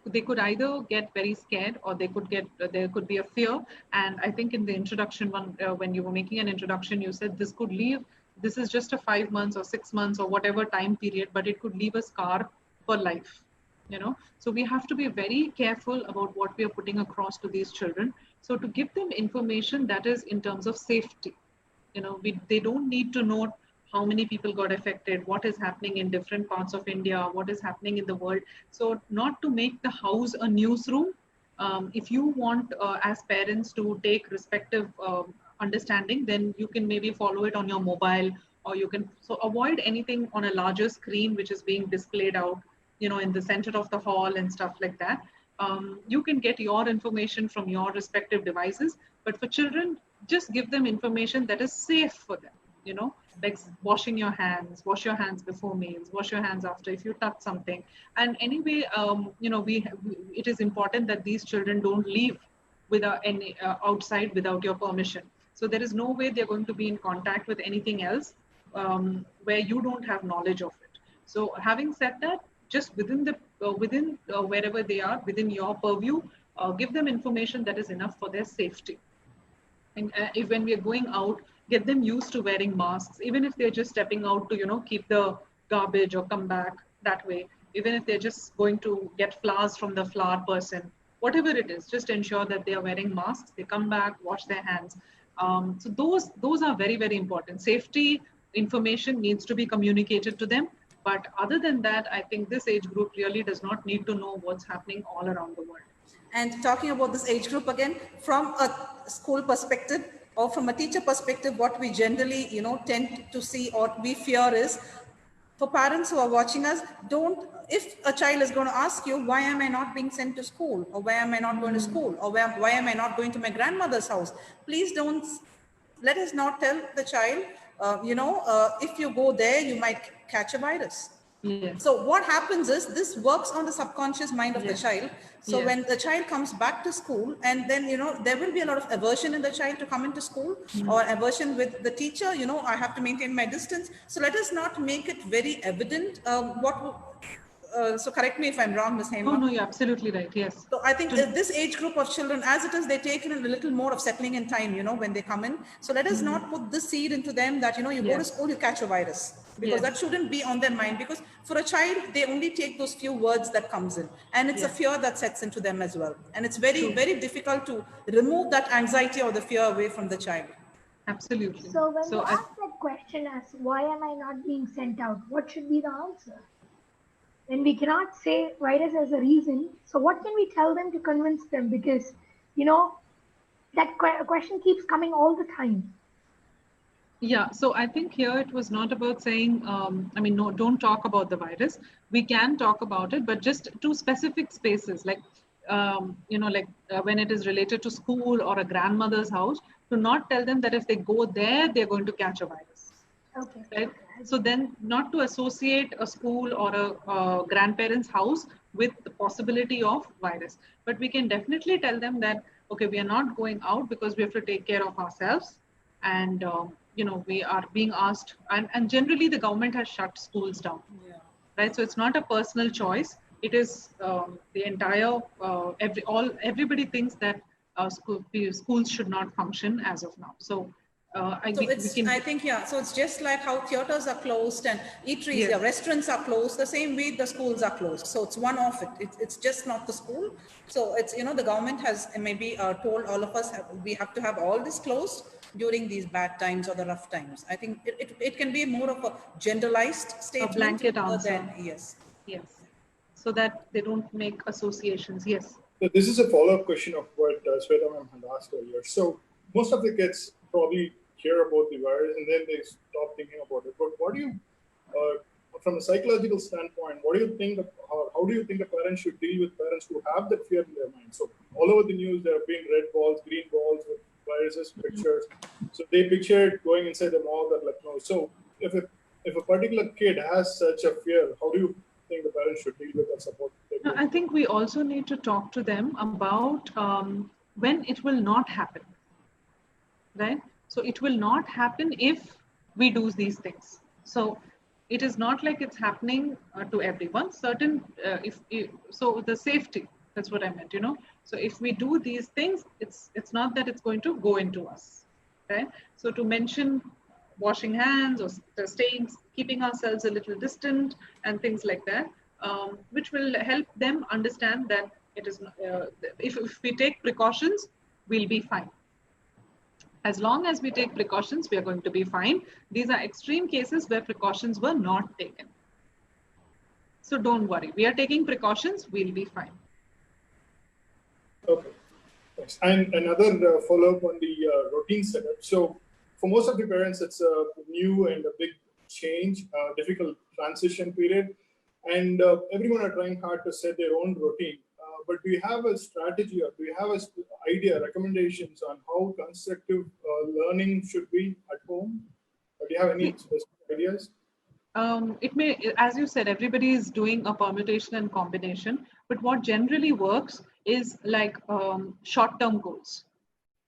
they could either get very scared, or there could be a fear. And I think in the introduction when you were making an introduction, you said this is just a 5 months or 6 months or whatever time period, but it could leave a scar for life. So we have to be very careful about what we are putting across to these children. So to give them information that is in terms of safety, they don't need to know how many people got affected, what is happening in different parts of India, what is happening in the world. So not to make the house a newsroom. If you want as parents to take respective understanding, then you can maybe follow it on your mobile, or you can avoid anything on a larger screen which is being displayed out in the center of the hall and stuff like that. You can get your information from your respective devices, but for children, just give them information that is safe for them, like wash your hands before meals, wash your hands after if you touch something. And anyway, it is important that these children don't leave outside without your permission. So there is no way they're going to be in contact with anything else where you don't have knowledge of it. So having said that, just within wherever they are, within your purview, give them information that is enough for their safety. And if when we are going out, get them used to wearing masks, even if they're just stepping out to, keep the garbage or come back that way. Even if they're just going to get flowers from the flower person, whatever it is, just ensure that they are wearing masks, they come back, wash their hands. So those are very, very important. Safety information needs to be communicated to them. But other than that, I think this age group really does not need to know what's happening all around the world. And talking about this age group again, from a school perspective or from a teacher perspective, what we generally, tend to see or we fear is, for parents who are watching us, if a child is going to ask you, why am I not being sent to school? Or why am I not going to school? Or why am I not going to my grandmother's house? Please let us not tell the child, if you go there, you might catch a virus. Yes. So what happens is this works on the subconscious mind of the child. So when the child comes back to school, and then, there will be a lot of aversion in the child to come into school, or aversion with the teacher, I have to maintain my distance. So let us not make it very evident so correct me if I'm wrong, Ms. Hema. Oh, no, you're absolutely right. Yes. So I think this age group of children, as it is, they take in a little more of settling in time, when they come in. So let us not put this seed into them that, you go to school, you catch a virus, because that shouldn't be on their mind. Because for a child, they only take those few words that comes in, and it's a fear that sets into them as well. And it's very, very difficult to remove that anxiety or the fear away from the child. Absolutely. So when you ask that question as, why am I not being sent out? What should be the answer? When we cannot say virus as a reason, so what can we tell them to convince them? Because, that question keeps coming all the time. Yeah, so I think here it was not about saying, no, don't talk about the virus. We can talk about it, but just to specific spaces, like, when it is related to school or a grandmother's house, to not tell them that if they go there, they're going to catch a virus. Okay. Right? So then not to associate a school or a grandparent's house with the possibility of virus. But we can definitely tell them that, okay, we are not going out because we have to take care of ourselves. And, we are being asked, and generally the government has shut schools down. Yeah. Right? So it's not a personal choice. It is the entire, everybody thinks that schools should not function as of now. So I think, so it's just like how theaters are closed and eateries, restaurants are closed, the same way the schools are closed. So it's one of it. It's just not the school. So it's, the government has maybe told all of us we have to have all this closed during these bad times or the rough times. I think it can be more of a generalized statement. A blanket answer. Yes. So that they don't make associations. Yes. So this is a follow-up question of what Sweta ma'am had asked earlier. So most of the kids probably hear about the virus and then they stop thinking about it. But what do you, from a psychological standpoint, what do you think? How do you think a parent should deal with parents who have that fear in their mind? So all over the news, there have been red balls, green balls with viruses, pictures. So they picture it going inside the mouth or like no. So if a particular kid has such a fear, how do you think the parents should deal with that support? No, I think we also need to talk to them about when it will not happen, right? So it will not happen if we do these things. So it is not like it's happening to everyone. Certain, so the safety, that's what I meant, you know. So if we do these things, it's not that it's going to go into us, right? So to mention washing hands or keeping ourselves a little distant and things like that, which will help them understand that it is, if we take precautions, we'll be fine. As long as we take precautions, we are going to be fine. These are extreme cases where precautions were not taken. So don't worry. We are taking precautions. We'll be fine. Okay. Thanks. And another follow-up on the routine setup. So for most of the parents, it's a new and a big change, difficult transition period. And everyone are trying hard to set their own routine. But do you have a strategy or do you have an idea, recommendations on how constructive learning should be at home? Or do you have any specific ideas? It may, as you said, everybody is doing a permutation and combination. But what generally works is like short-term goals,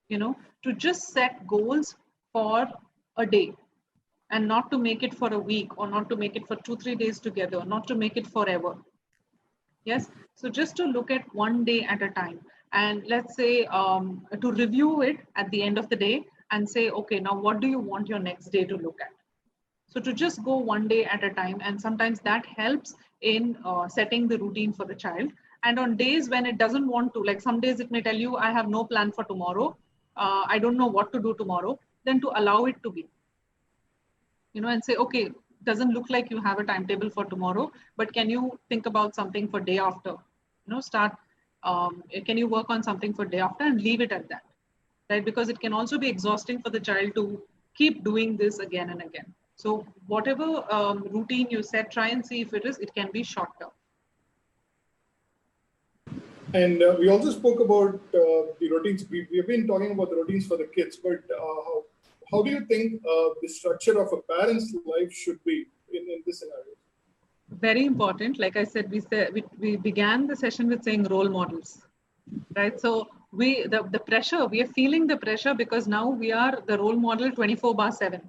you know, to just set goals for a day and not to make it for a week or not to make it for 2-3 days together, not to make it forever. Yes. So just to look at one day at a time, and let's say to review it at the end of the day and say, okay, now what do you want your next day to look at? So to just go one day at a time, and sometimes that helps in setting the routine for the child. And on days when it doesn't want to, like some days it may tell you, I have no plan for tomorrow. I don't know what to do tomorrow. Then to allow it to be, you know, and say, okay, doesn't look like you have a timetable for tomorrow, but can you think about something for day after? You know, can you work on something for day after and leave it at that, right? Because it can also be exhausting for the child to keep doing this again and again. So whatever routine you set, try and see if it can be short term. And we also spoke about the routines. We have been talking about the routines for the kids, but how do you think the structure of a parent's life should be in this scenario? Very important. Like I said, we began the session with saying role models, right? So the pressure, we are feeling the pressure because now we are the role model 24/7.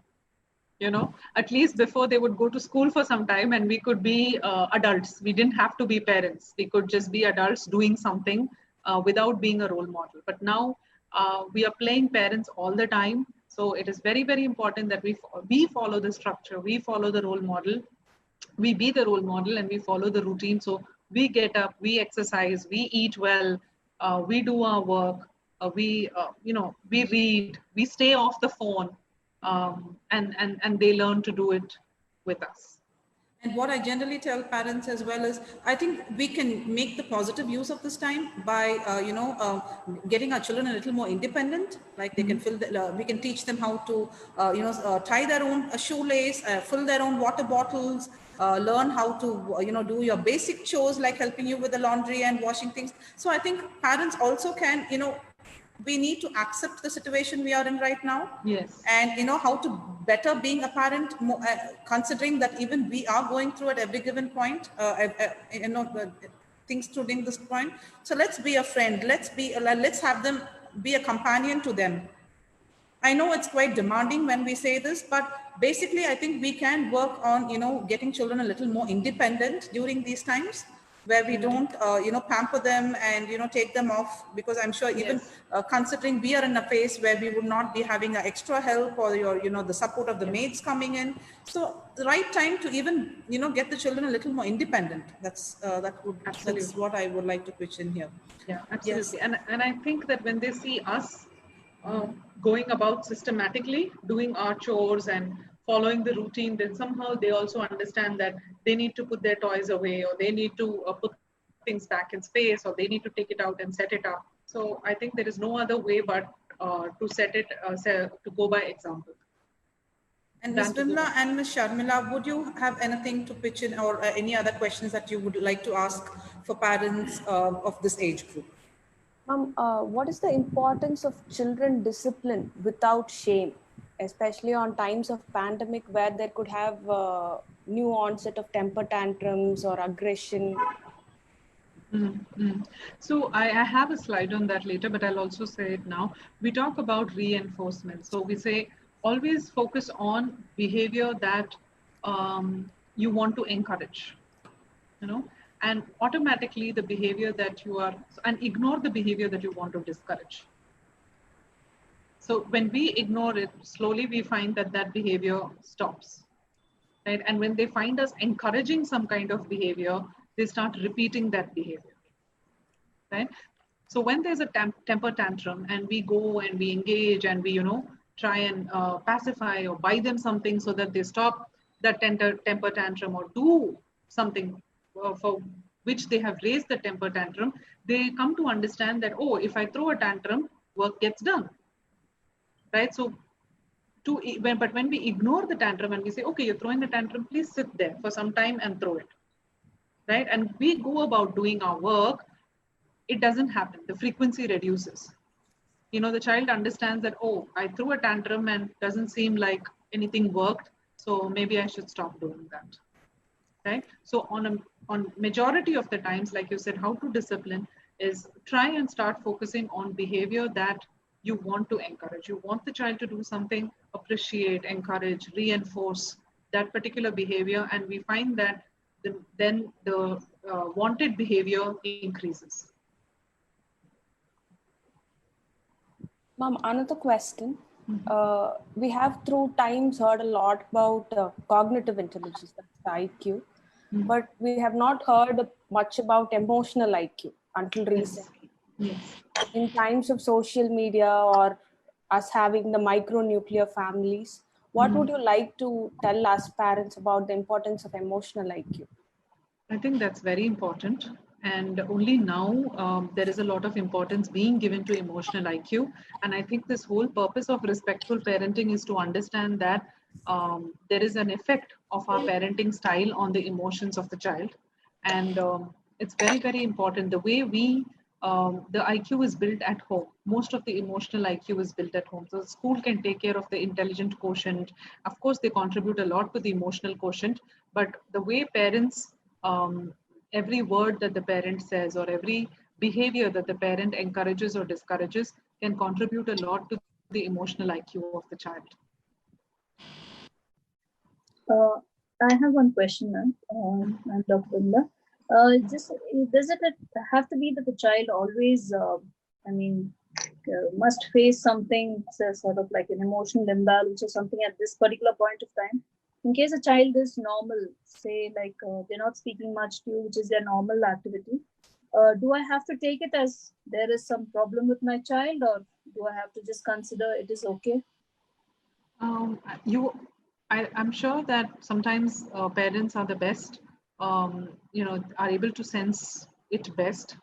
You know, at least before they would go to school for some time and we could be adults. We didn't have to be parents. We could just be adults doing something without being a role model. But now we are playing parents all the time. So it is very, very important that we follow the structure, we follow the role model, we be the role model, and we follow the routine. So we get up, we exercise, we eat well, we do our work, we read, we stay off the phone, and they learn to do it with us. And what I generally tell parents as well is, I think we can make the positive use of this time by, getting our children a little more independent. Like they can we can teach them how to, tie their own shoelace, fill their own water bottles, learn how to, do your basic chores like helping you with the laundry and washing things. So I think parents also can, we need to accept the situation we are in right now. Yes. And how to better being a parent, considering that even we are going through at every given point, things during this point. So let's be a friend. Let's have them be a companion to them. I know it's quite demanding when we say this, but basically I think we can work on, getting children a little more independent during these times, where we don't, pamper them and, take them off, because I'm sure even considering we are in a phase where we would not be having extra help or the support of the maids coming in. So the right time to even, get the children a little more independent. That's what I would like to pitch in here. Yeah, absolutely. Yes. And I think that when they see us going about systematically doing our chores and following the routine, then somehow they also understand that they need to put their toys away, or they need to put things back in space, or they need to take it out and set it up. So I think there is no other way but to set it, to go by example. And Ms. Vimla and Ms. Sharmila, would you have anything to pitch in or any other questions that you would like to ask for parents of this age group? What is the importance of children discipline without shame, especially on times of pandemic where there could have new onset of temper tantrums or aggression? So I have a slide on that later, but I'll also say it now. We talk about reinforcement. So we say always focus on behavior that you want to encourage, and automatically the behavior that you are, and ignore the behavior that you want to discourage. So when we ignore it, slowly we find that behavior stops, right? And when they find us encouraging some kind of behavior, they start repeating that behavior, right? So when there's a temper tantrum and we go and we engage and we, try and pacify or buy them something so that they stop that temper tantrum or do something for which they have raised the temper tantrum, they come to understand that, oh, if I throw a tantrum, work gets done, right? So but when we ignore the tantrum and we say, okay, you're throwing a tantrum, please sit there for some time and throw it, right? And we go about doing our work, it doesn't happen. The frequency reduces. The child understands that, oh, I threw a tantrum and doesn't seem like anything worked, so maybe I should stop doing that, right? So on majority of the times, like you said, how to discipline is try and start focusing on behavior that you want to encourage. You want the child to do something, appreciate, encourage, reinforce that particular behavior, and we find that then the wanted behavior increases. Ma'am, another question. We have through times heard a lot about cognitive intelligence, that's the IQ, but we have not heard much about emotional IQ until recently. Yes. In times of social media or us having the micronuclear families, what would you like to tell us parents about the importance of emotional IQ? I think that's very important. And only now there is a lot of importance being given to emotional IQ. And I think this whole purpose of respectful parenting is to understand that there is an effect of our parenting style on the emotions of the child. And it's very, very important. The way the IQ is built at home. Most of the emotional IQ is built at home. So school can take care of the intelligent quotient. Of course, they contribute a lot to the emotional quotient, but the way parents, every word that the parent says or every behavior that the parent encourages or discourages can contribute a lot to the emotional IQ of the child. I have one question, ma'am, Dr. Vimla. Does it have to be that the child always, must face something, sort of like an emotional imbalance or something at this particular point of time? In case a child is normal, say like they're not speaking much to you, which is their normal activity, do I have to take it as there is some problem with my child, or do I have to just consider it is okay? I'm sure that sometimes parents are the best, are able to sense it best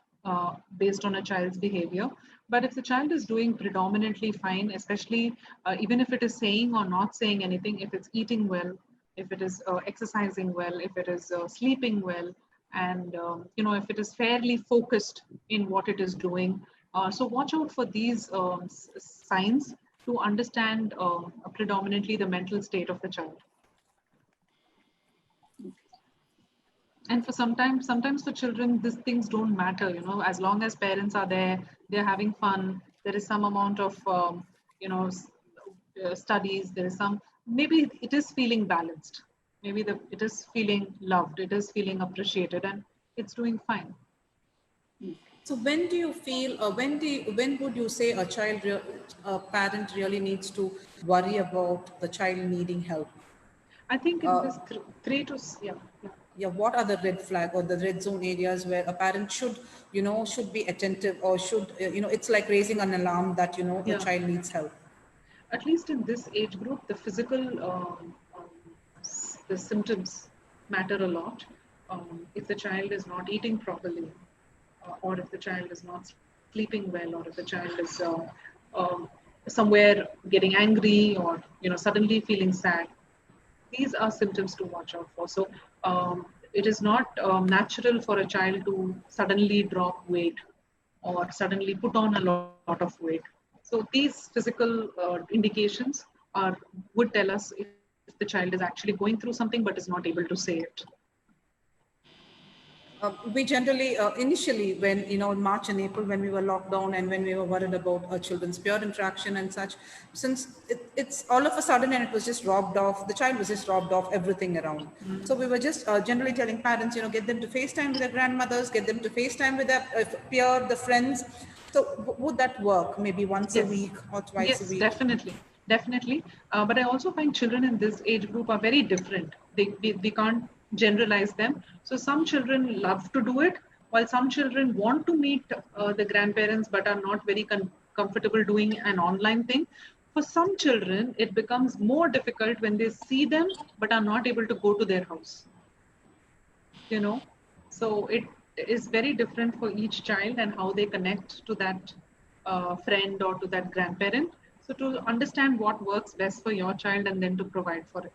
based on a child's behavior. But if the child is doing predominantly fine, especially even if it is saying or not saying anything, if it's eating well, if it is exercising well, if it is sleeping well, and if it is fairly focused in what it is doing. So watch out for these signs to understand predominantly the mental state of the child. And for sometimes for children, these things don't matter, as long as parents are there, they're having fun, there is some amount of, studies, there is some, maybe it is feeling balanced. Maybe it is feeling loved, it is feeling appreciated, and it's doing fine. So when do you feel, when would you say a parent really needs to worry about the child needing help? I think in this 3 to, yeah, what are the red flag or the red zone areas where a parent should be attentive, or should, it's like raising an alarm that, the child needs help? At least in this age group, the physical, the symptoms matter a lot. If the child is not eating properly, or if the child is not sleeping well, or if the child is somewhere getting angry, or, suddenly feeling sad, these are symptoms to watch out for. So it is not natural for a child to suddenly drop weight or suddenly put on a lot of weight. So these physical indications would tell us if the child is actually going through something but is not able to say it. We generally, initially, when, in March and April, when we were locked down and when we were worried about our children's peer interaction and such, since it's all of a sudden and it was just robbed off, the child was just robbed off everything around. So we were just generally telling parents, get them to FaceTime with their grandmothers, get them to FaceTime with their peer, the friends. So would that work maybe once a week or twice a week? Yes, definitely. But I also find children in this age group are very different. We can't generalize them. So some children love to do it, while some children want to meet the grandparents but are not very comfortable doing an online thing. For some children, it becomes more difficult when they see them but are not able to go to their house. So it is very different for each child and how they connect to that friend or to that grandparent. So to understand what works best for your child and then to provide for it.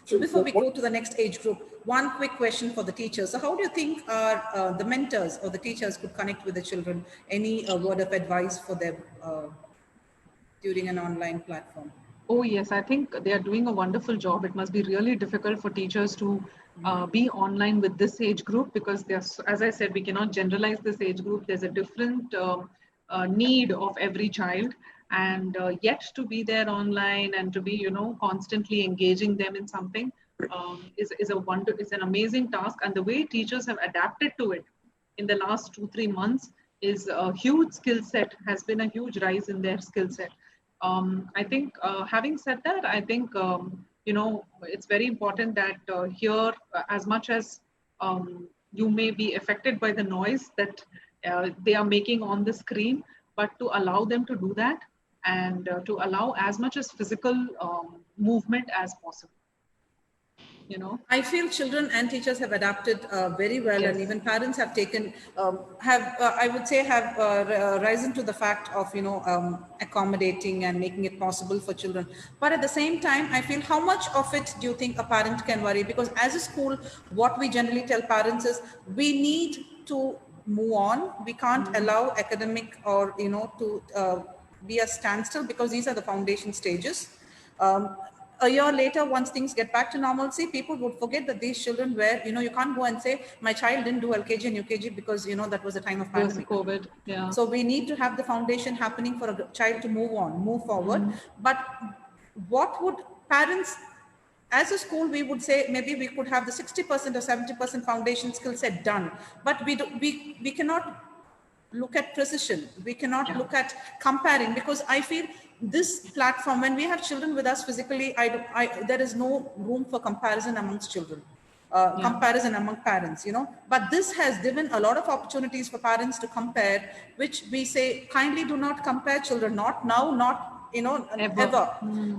So before we go to the next age group, one quick question for the teachers. So how do you think the mentors or the teachers could connect with the children? Any word of advice for them during an online platform? Oh yes, I think they are doing a wonderful job. It must be really difficult for teachers to be online with this age group because there's, as I said, we cannot generalize this age group. There's a different need of every child, and yet to be there online and to be, constantly engaging them in something is an amazing task. And the way teachers have adapted to it in the last 2-3 months is a huge skill set, has been a huge rise in their skill set. I think, having said that, I think, it's very important that here, as much as you may be affected by the noise that they are making on the screen, but to allow them to do that and to allow as much as physical movement as possible. I feel children and teachers have adapted very well, yes. And even parents have taken, I would say, have risen to the fact of, accommodating and making it possible for children. But at the same time, I feel how much of it do you think a parent can worry? Because as a school, what we generally tell parents is we need to move on. We can't allow academic or, to be a standstill because these are the foundation stages. A year later, once things get back to normalcy, people would forget that these children were, you can't go and say, my child didn't do LKG and UKG because, that was a time of pandemic. COVID, yeah. So we need to have the foundation happening for a child to move forward. But what would parents, as a school, we would say maybe we could have the 60% or 70% foundation skill set done, but we cannot look at precision. We cannot look at comparing, because I feel this platform, when we have children with us physically, there is no room for comparison amongst children, comparison among parents, but this has given a lot of opportunities for parents to compare, which we say kindly do not compare children, not now, not ever.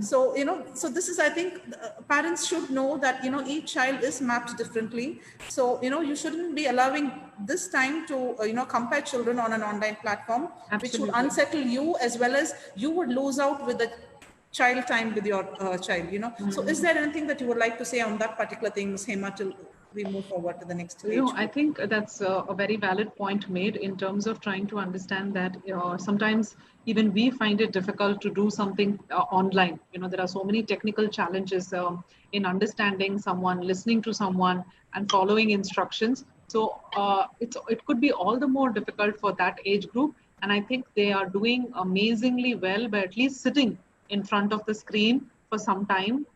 So so this is, I think, parents should know that each child is mapped differently. So you shouldn't be allowing this time to compare children on an online platform. Absolutely. Which would unsettle you, as well as you would lose out with the child time with your child. So is there anything that you would like to say on that particular thing, Ms. Hema, till we move forward to the next age? I think that's a very valid point made in terms of trying to understand that sometimes even we find it difficult to do something online. There are so many technical challenges in understanding someone, listening to someone, and following instructions. So it could be all the more difficult for that age group. And I think they are doing amazingly well by at least sitting in front of the screen for some time,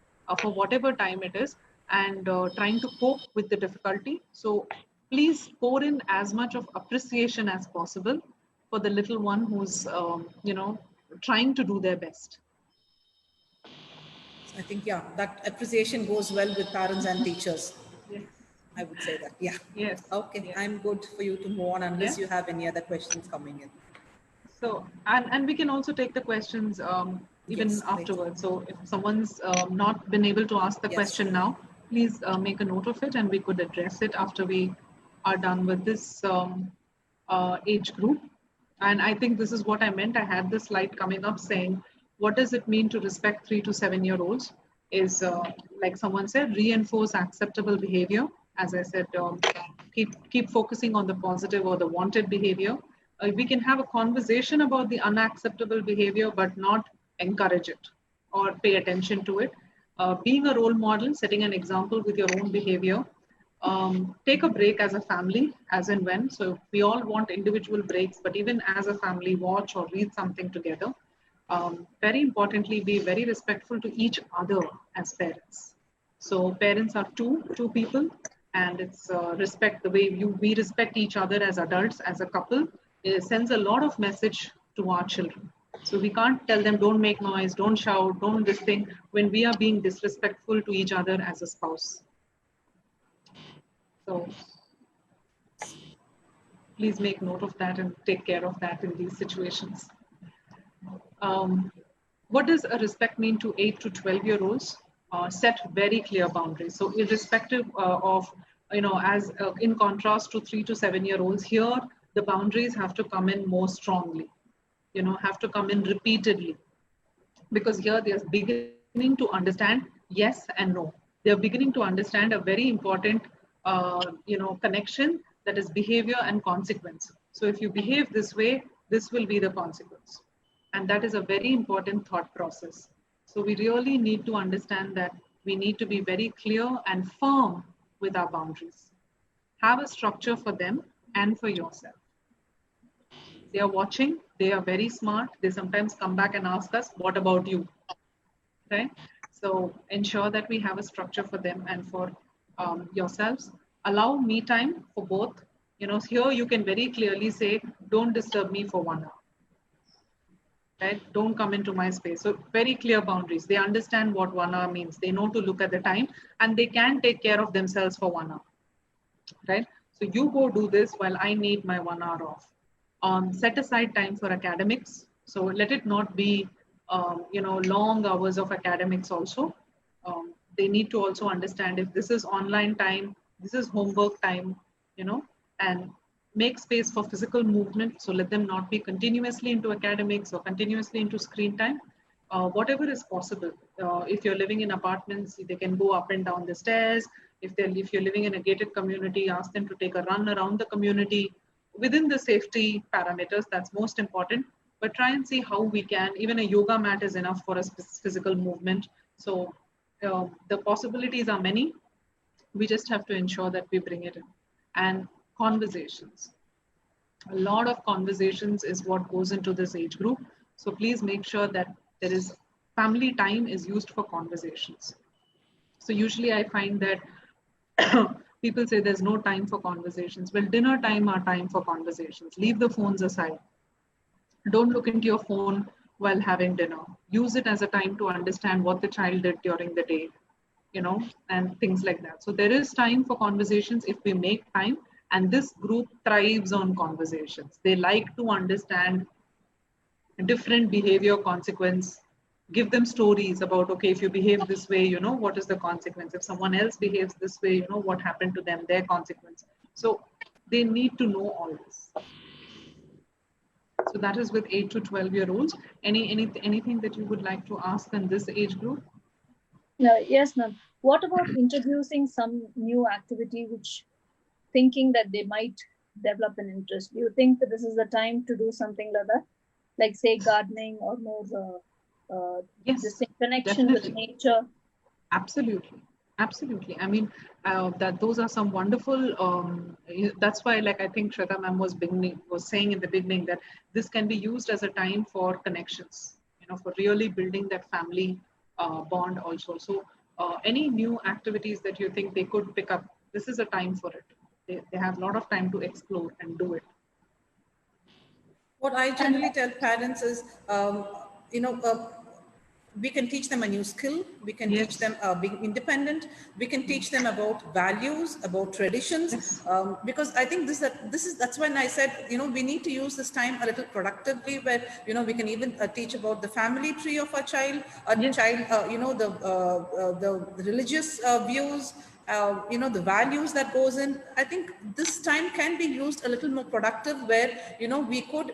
for whatever time it is, and trying to cope with the difficulty. So please pour in as much of appreciation as possible for the little one who's, trying to do their best. I think, that appreciation goes well with parents and teachers. Yes. I would say that, Yes. Okay, yes. I'm good for you to move on unless you have any other questions coming in. So, and we can also take the questions even afterwards. So if someone's not been able to ask the question now, please make a note of it and we could address it after we are done with this age group. And I think this is what I meant. I had this slide coming up saying, what does it mean to respect 3 to 7 year olds? is, like someone said, reinforce acceptable behavior. As I said, keep focusing on the positive or the wanted behavior. We can have a conversation about the unacceptable behavior, but not encourage it or pay attention to it. Being a role model, setting an example with your own behavior. Take a break as a family, as and when. So we all want individual breaks, but even as a family, watch or read something together. Very importantly, be very respectful to each other as parents. So parents are two people, and it's respect. The way we respect each other as adults, as a couple, it sends a lot of message to our children. So we can't tell them don't make noise, don't shout, don't this thing, when we are being disrespectful to each other as a spouse. So please make note of that and take care of that in these situations. What does a respect mean to 8 to 12-year-olds? Set very clear boundaries. So irrespective of, as in contrast to 3 to 7-year-olds, here the boundaries have to come in more strongly, have to come in repeatedly, because here they're beginning to understand yes and no. They're beginning to understand a very important, connection, that is behavior and consequence. So if you behave this way, this will be the consequence. And that is a very important thought process. So we really need to understand that we need to be very clear and firm with our boundaries. Have a structure for them and for yourself. They are watching, they are very smart. They sometimes come back and ask us, what about you? Right? So ensure that we have a structure for them and for yourselves. Allow me time for both. Here you can very clearly say, don't disturb me for 1 hour. Right? Don't come into my space. So very clear boundaries. They understand what 1 hour means. They know to look at the time, and they can take care of themselves for 1 hour. Right? So you go do this while I need my 1 hour off. Set aside time for academics. So let it not be, long hours of academics also. They need to also understand if this is online time, this is homework time, and make space for physical movement. So let them not be continuously into academics or continuously into screen time. Whatever is possible. If you're living in apartments, they can go up and down the stairs. If you're living in a gated community, ask them to take a run around the community within the safety parameters. That's most important. But try and see how we can. Even a yoga mat is enough for a physical movement. So the possibilities are many. We just have to ensure that we bring it in. And conversations. A lot of conversations is what goes into this age group. So please make sure that there is family time is used for conversations. So usually I find that people say there's no time for conversations. Well, dinner time are time for conversations. Leave the phones aside. Don't look into your phone while having dinner. Use it as a time to understand what the child did during the day, and things like that. So there is time for conversations if we make time. And this group thrives on conversations. They like to understand different behavior consequence. Give them stories about, okay, if you behave this way, what is the consequence? If someone else behaves this way, what happened to them, their consequence. So they need to know all this. So that is with 8 to 12-year-olds. Anything that you would like to ask in this age group? Yes, ma'am. What about introducing some new activity which thinking that they might develop an interest? Do you think that this is the time to do something like that? Like say gardening or more yes, the same connection definitely. with nature? Absolutely. I mean, that those are some wonderful, that's why I think Shweta ma'am was saying in the beginning that this can be used as a time for connections, for really building that family bond also. So any new activities that you think they could pick up, this is a time for it. They have a lot of time to explore and do it. What I generally tell parents is, we can teach them a new skill. We can Yes. teach them being independent. We can teach them about values, about traditions, Yes. Because I think that's when I said, we need to use this time a little productively, where, we can even teach about the family tree of our child, Yes. child, the religious views, the values that goes in. I think this time can be used a little more productive, where, we could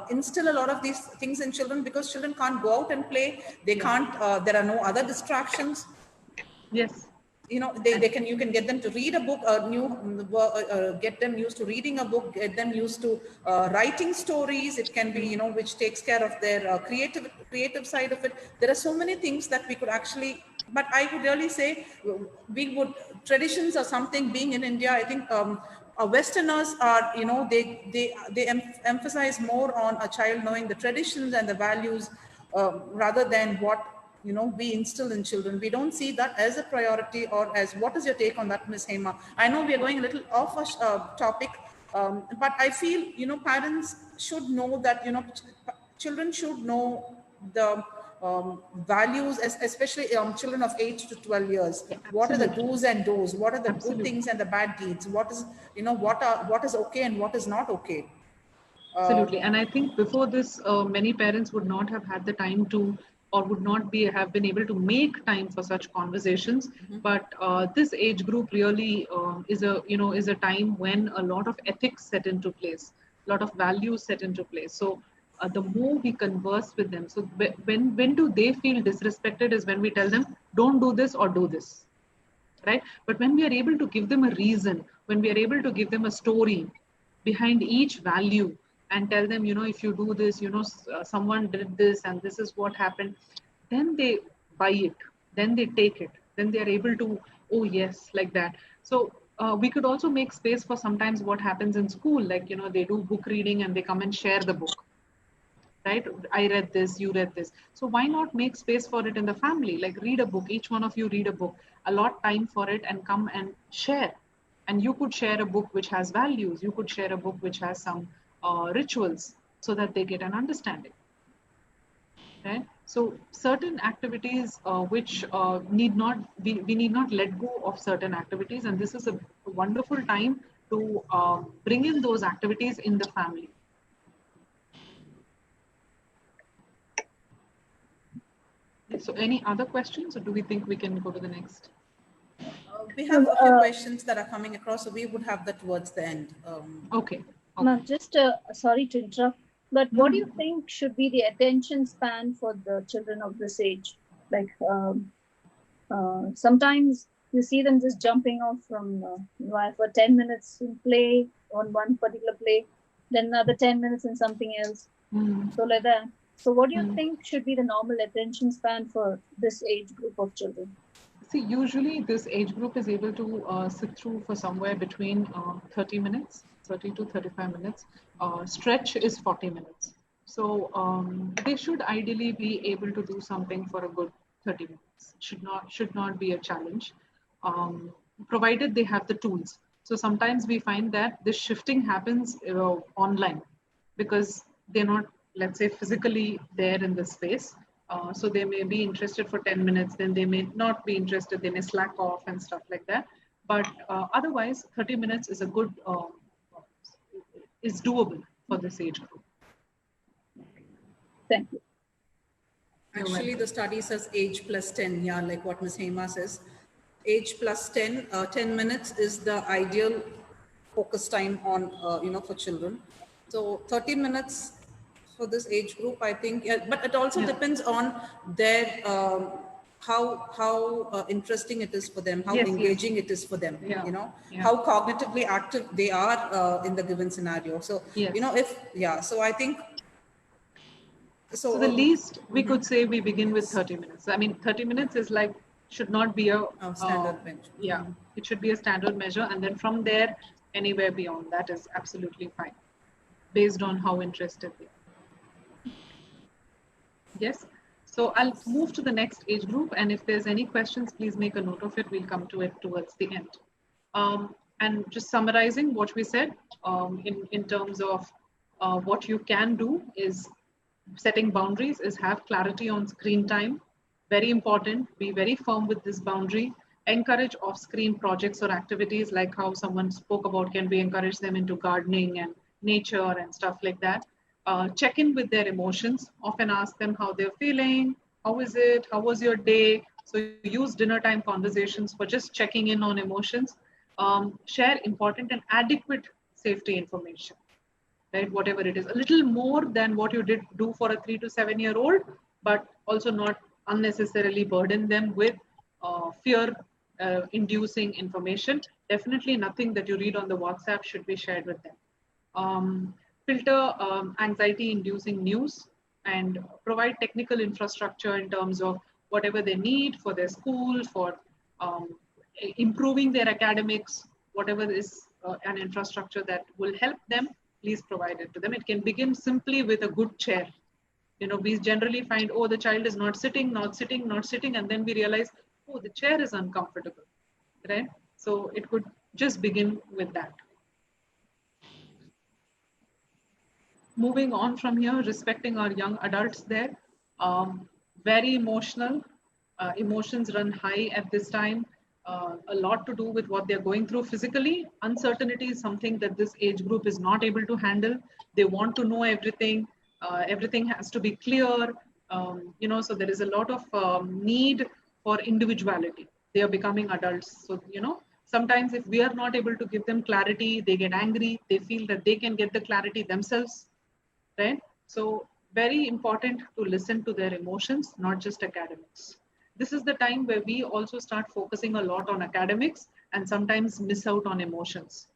instill a lot of these things in children, because children can't go out and play. They can't, there are no other distractions. Yes. You can get them to read a book, get them used to reading a book, get them used to writing stories. It can be, which takes care of their creative side of it. There are so many things that we could actually, but I would really say traditions are something. Being in India, I think Westerners are, they emphasize more on a child knowing the traditions and the values, rather than what we instill in children. We don't see that as a priority, or as, what is your take on that, Ms. Hema? I know we are going a little off a topic, but I feel, parents should know that, children should know the values, especially children of 8 to 12 years. Yeah, what are the do's and don'ts? What are the good things and the bad deeds? What is, what is okay and what is not okay? Absolutely. And I think before this, many parents would not have had the time to, or would not have been able to make time for such conversations. But this age group really is a time when a lot of ethics set into place, a lot of values set into place. So the more we converse with them, so when do they feel disrespected is when we tell them, don't do this or do this, right? But when we are able to give them a reason, when we are able to give them a story behind each value, and tell them, if you do this, someone did this and this is what happened, then they buy it, then they take it, then they are able to, oh yes, like that. So we could also make space for sometimes what happens in school, like, they do book reading and they come and share the book, right? I read this, you read this. So why not make space for it in the family? Like, read a book, each one of you read a book, allot time for it, and come and share. And you could share a book which has values, you could share a book which has some rituals, so that they get an understanding, right? So certain activities which we need not let go of certain activities, and this is a wonderful time to bring in those activities in the family. So any other questions, or do we think we can go to the next? We have a few questions that are coming across, so we would have that towards the end. Okay. Ma'am, just sorry to interrupt, but what do you think should be the attention span for the children of this age? Like, sometimes you see them just jumping off from for 10 minutes in play on one particular play, then another 10 minutes in something else. So like that. So what do you think should be the normal attention span for this age group of children? See, usually this age group is able to sit through for somewhere between 30 minutes, 30 to 35 minutes. Stretch is 40 minutes. So they should ideally be able to do something for a good 30 minutes. Should not be a challenge, provided they have the tools. So sometimes we find that this shifting happens online, because they're not, let's say, physically there in the space. So they may be interested for 10 minutes, then they may not be interested, they may slack off and stuff like that. But otherwise, 30 minutes is a good, is doable for this age group. Thank you. Actually, the study says age plus 10, yeah, like what Ms. Hema says. Age plus 10, 10 minutes is the ideal focus time on, for children. So 30 minutes for this age group, I think, but it also depends on their how interesting it is for them, how engaging it is for them, how cognitively active they are in the given scenario. So so I think so the least we could say we begin with 30 minutes. I mean, 30 minutes is like, should not be a standard bench. Yeah, it should be a standard measure, and then from there anywhere beyond that is absolutely fine, based on how interested they are. Yes. So I'll move to the next age group, and if there's any questions, please make a note of it. We'll come to it towards the end. And just summarizing what we said in terms of what you can do is setting boundaries, is have clarity on screen time. Very important. Be very firm with this boundary. Encourage off-screen projects or activities, like how someone spoke about. Can we encourage them into gardening and nature and stuff like that? Check in with their emotions. Often ask them how they're feeling. How is it? How was your day? So use dinner time conversations for just checking in on emotions. Share important and adequate safety information, right? Whatever it is, a little more than what you did do for a 3 to 7 year old, but also not unnecessarily burden them with fear inducing information. Definitely nothing that you read on the WhatsApp should be shared with them. Filter anxiety inducing news and provide technical infrastructure in terms of whatever they need for their school, for improving their academics, whatever is an infrastructure that will help them, please provide it to them. It can begin simply with a good chair. You know, we generally find, oh, the child is not sitting, not sitting, not sitting, and then we realize, oh, the chair is uncomfortable, right? So it could just begin with that. Moving on from here, respecting our young adults there. Very emotional. Emotions run high at this time. A lot to do with what they're going through physically. Uncertainty is something that this age group is not able to handle. They want to know everything. Everything has to be clear. You know, so there is a lot of need for individuality. They are becoming adults. So, you know, sometimes if we are not able to give them clarity, they get angry. They feel that they can get the clarity themselves, right? So very important to listen to their emotions, not just academics. This is the time where we also start focusing a lot on academics and sometimes miss out on emotions,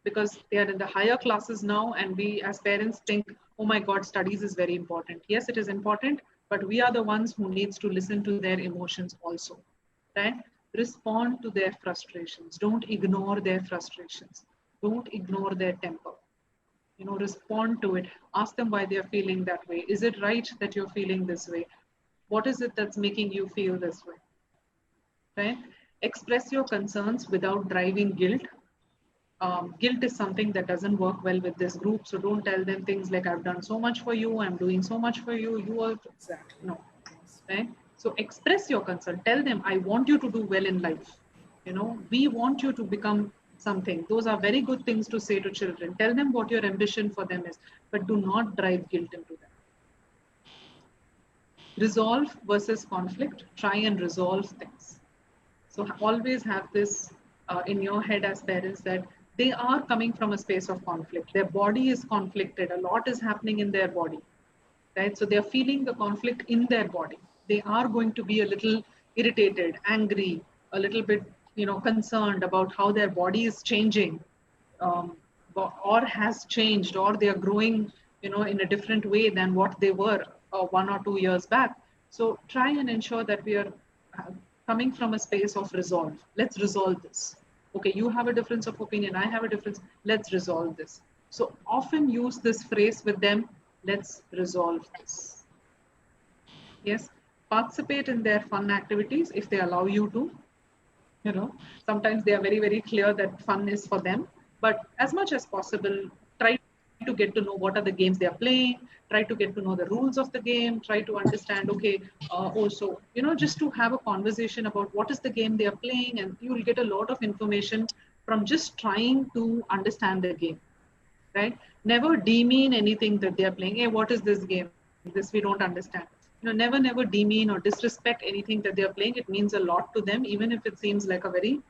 because they are in the higher classes now, and we as parents think, oh my God, studies is very important. Yes, it is important, but we are the ones who needs to listen to their emotions also, right? Respond to their frustrations. Don't ignore their frustrations. Don't ignore their temper. You know, respond to it. Ask them why they are feeling that way. Is it right that you're feeling this way? What is it that's making you feel this way, right? Express your concerns without driving guilt. Guilt is something that doesn't work well with this group. So don't tell them things like, I've done so much for you, I'm doing so much for you, you are exactly. No, right? So express your concern. Tell them, I want you to do well in life. You know, we want you to become something. Those are very good things to say to children. Tell them what your ambition for them is, but do not drive guilt into them. Resolve versus conflict. Try and resolve things. So always have this in your head as parents, that they are coming from a space of conflict. Their body is conflicted. A lot is happening in their body, right? So they're feeling the conflict in their body. They are going to be a little irritated, angry, a little bit, you know, concerned about how their body is changing, or has changed, or they are growing, you know, in a different way than what they were 1 or 2 years back. So try and ensure that we are coming from a space of resolve. Let's resolve this. Okay, you have a difference of opinion, I have a difference. Let's resolve this. So often use this phrase with them. Let's resolve this. Yes, participate in their fun activities if they allow you to. You know, sometimes they are very, very clear that fun is for them, but as much as possible, try to get to know what are the games they are playing, try to get to know the rules of the game, try to understand, okay, also, you know, just to have a conversation about what is the game they are playing, and you will get a lot of information from just trying to understand the game, right? Never demean anything that they are playing. Hey, what is this game? This we don't understand. You know, never demean or disrespect anything that they are playing. It means a lot to them, even if it seems like a very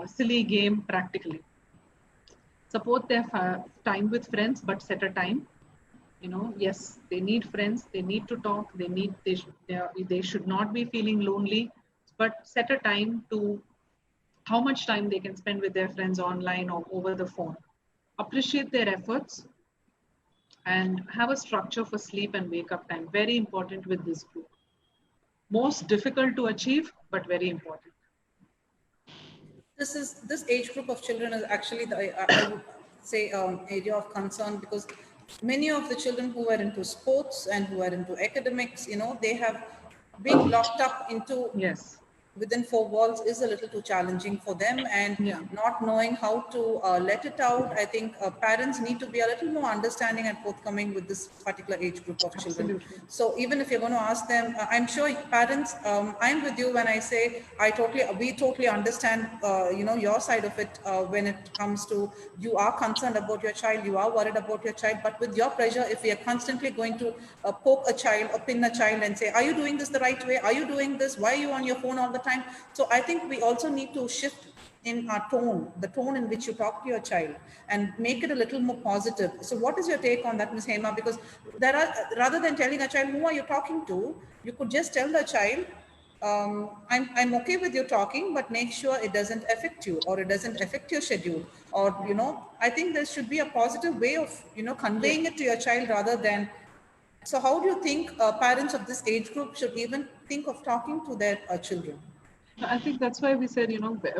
silly game practically. Support their time with friends, but set a time. You know, yes, they need friends. They need to talk. They should not be feeling lonely, but set a time to how much time they can spend with their friends online or over the phone. Appreciate their efforts and have a structure for sleep and wake up time. Very important with this group. Most difficult to achieve, but very important. This age group of children is actually I would say area of concern, because many of the children who are into sports and who are into academics, you know, they have been locked up into Yes. within four walls is a little too challenging for them, and not knowing how to let it out. I think parents need to be a little more understanding and forthcoming with this particular age group of children. Absolutely. So even if you're going to ask them, I'm sure parents, I'm with you when I say we totally understand, your side of it when it comes to you are concerned about your child, you are worried about your child, but with your pressure, if we are constantly going to poke a child or pin a child and say, are you doing this the right way? Are you doing this? Why are you on your phone all the time? So I think we also need to shift in our tone, the tone in which you talk to your child, and make it a little more positive. So what is your take on that, Ms. Hema? Because rather than telling a child, who are you talking to? You could just tell the child, I'm okay with you talking, but make sure it doesn't affect you, or it doesn't affect your schedule. Or, I think there should be a positive way of, conveying it to your child rather than. So how do you think parents of this age group should even think of talking to their children? I think that's why we said,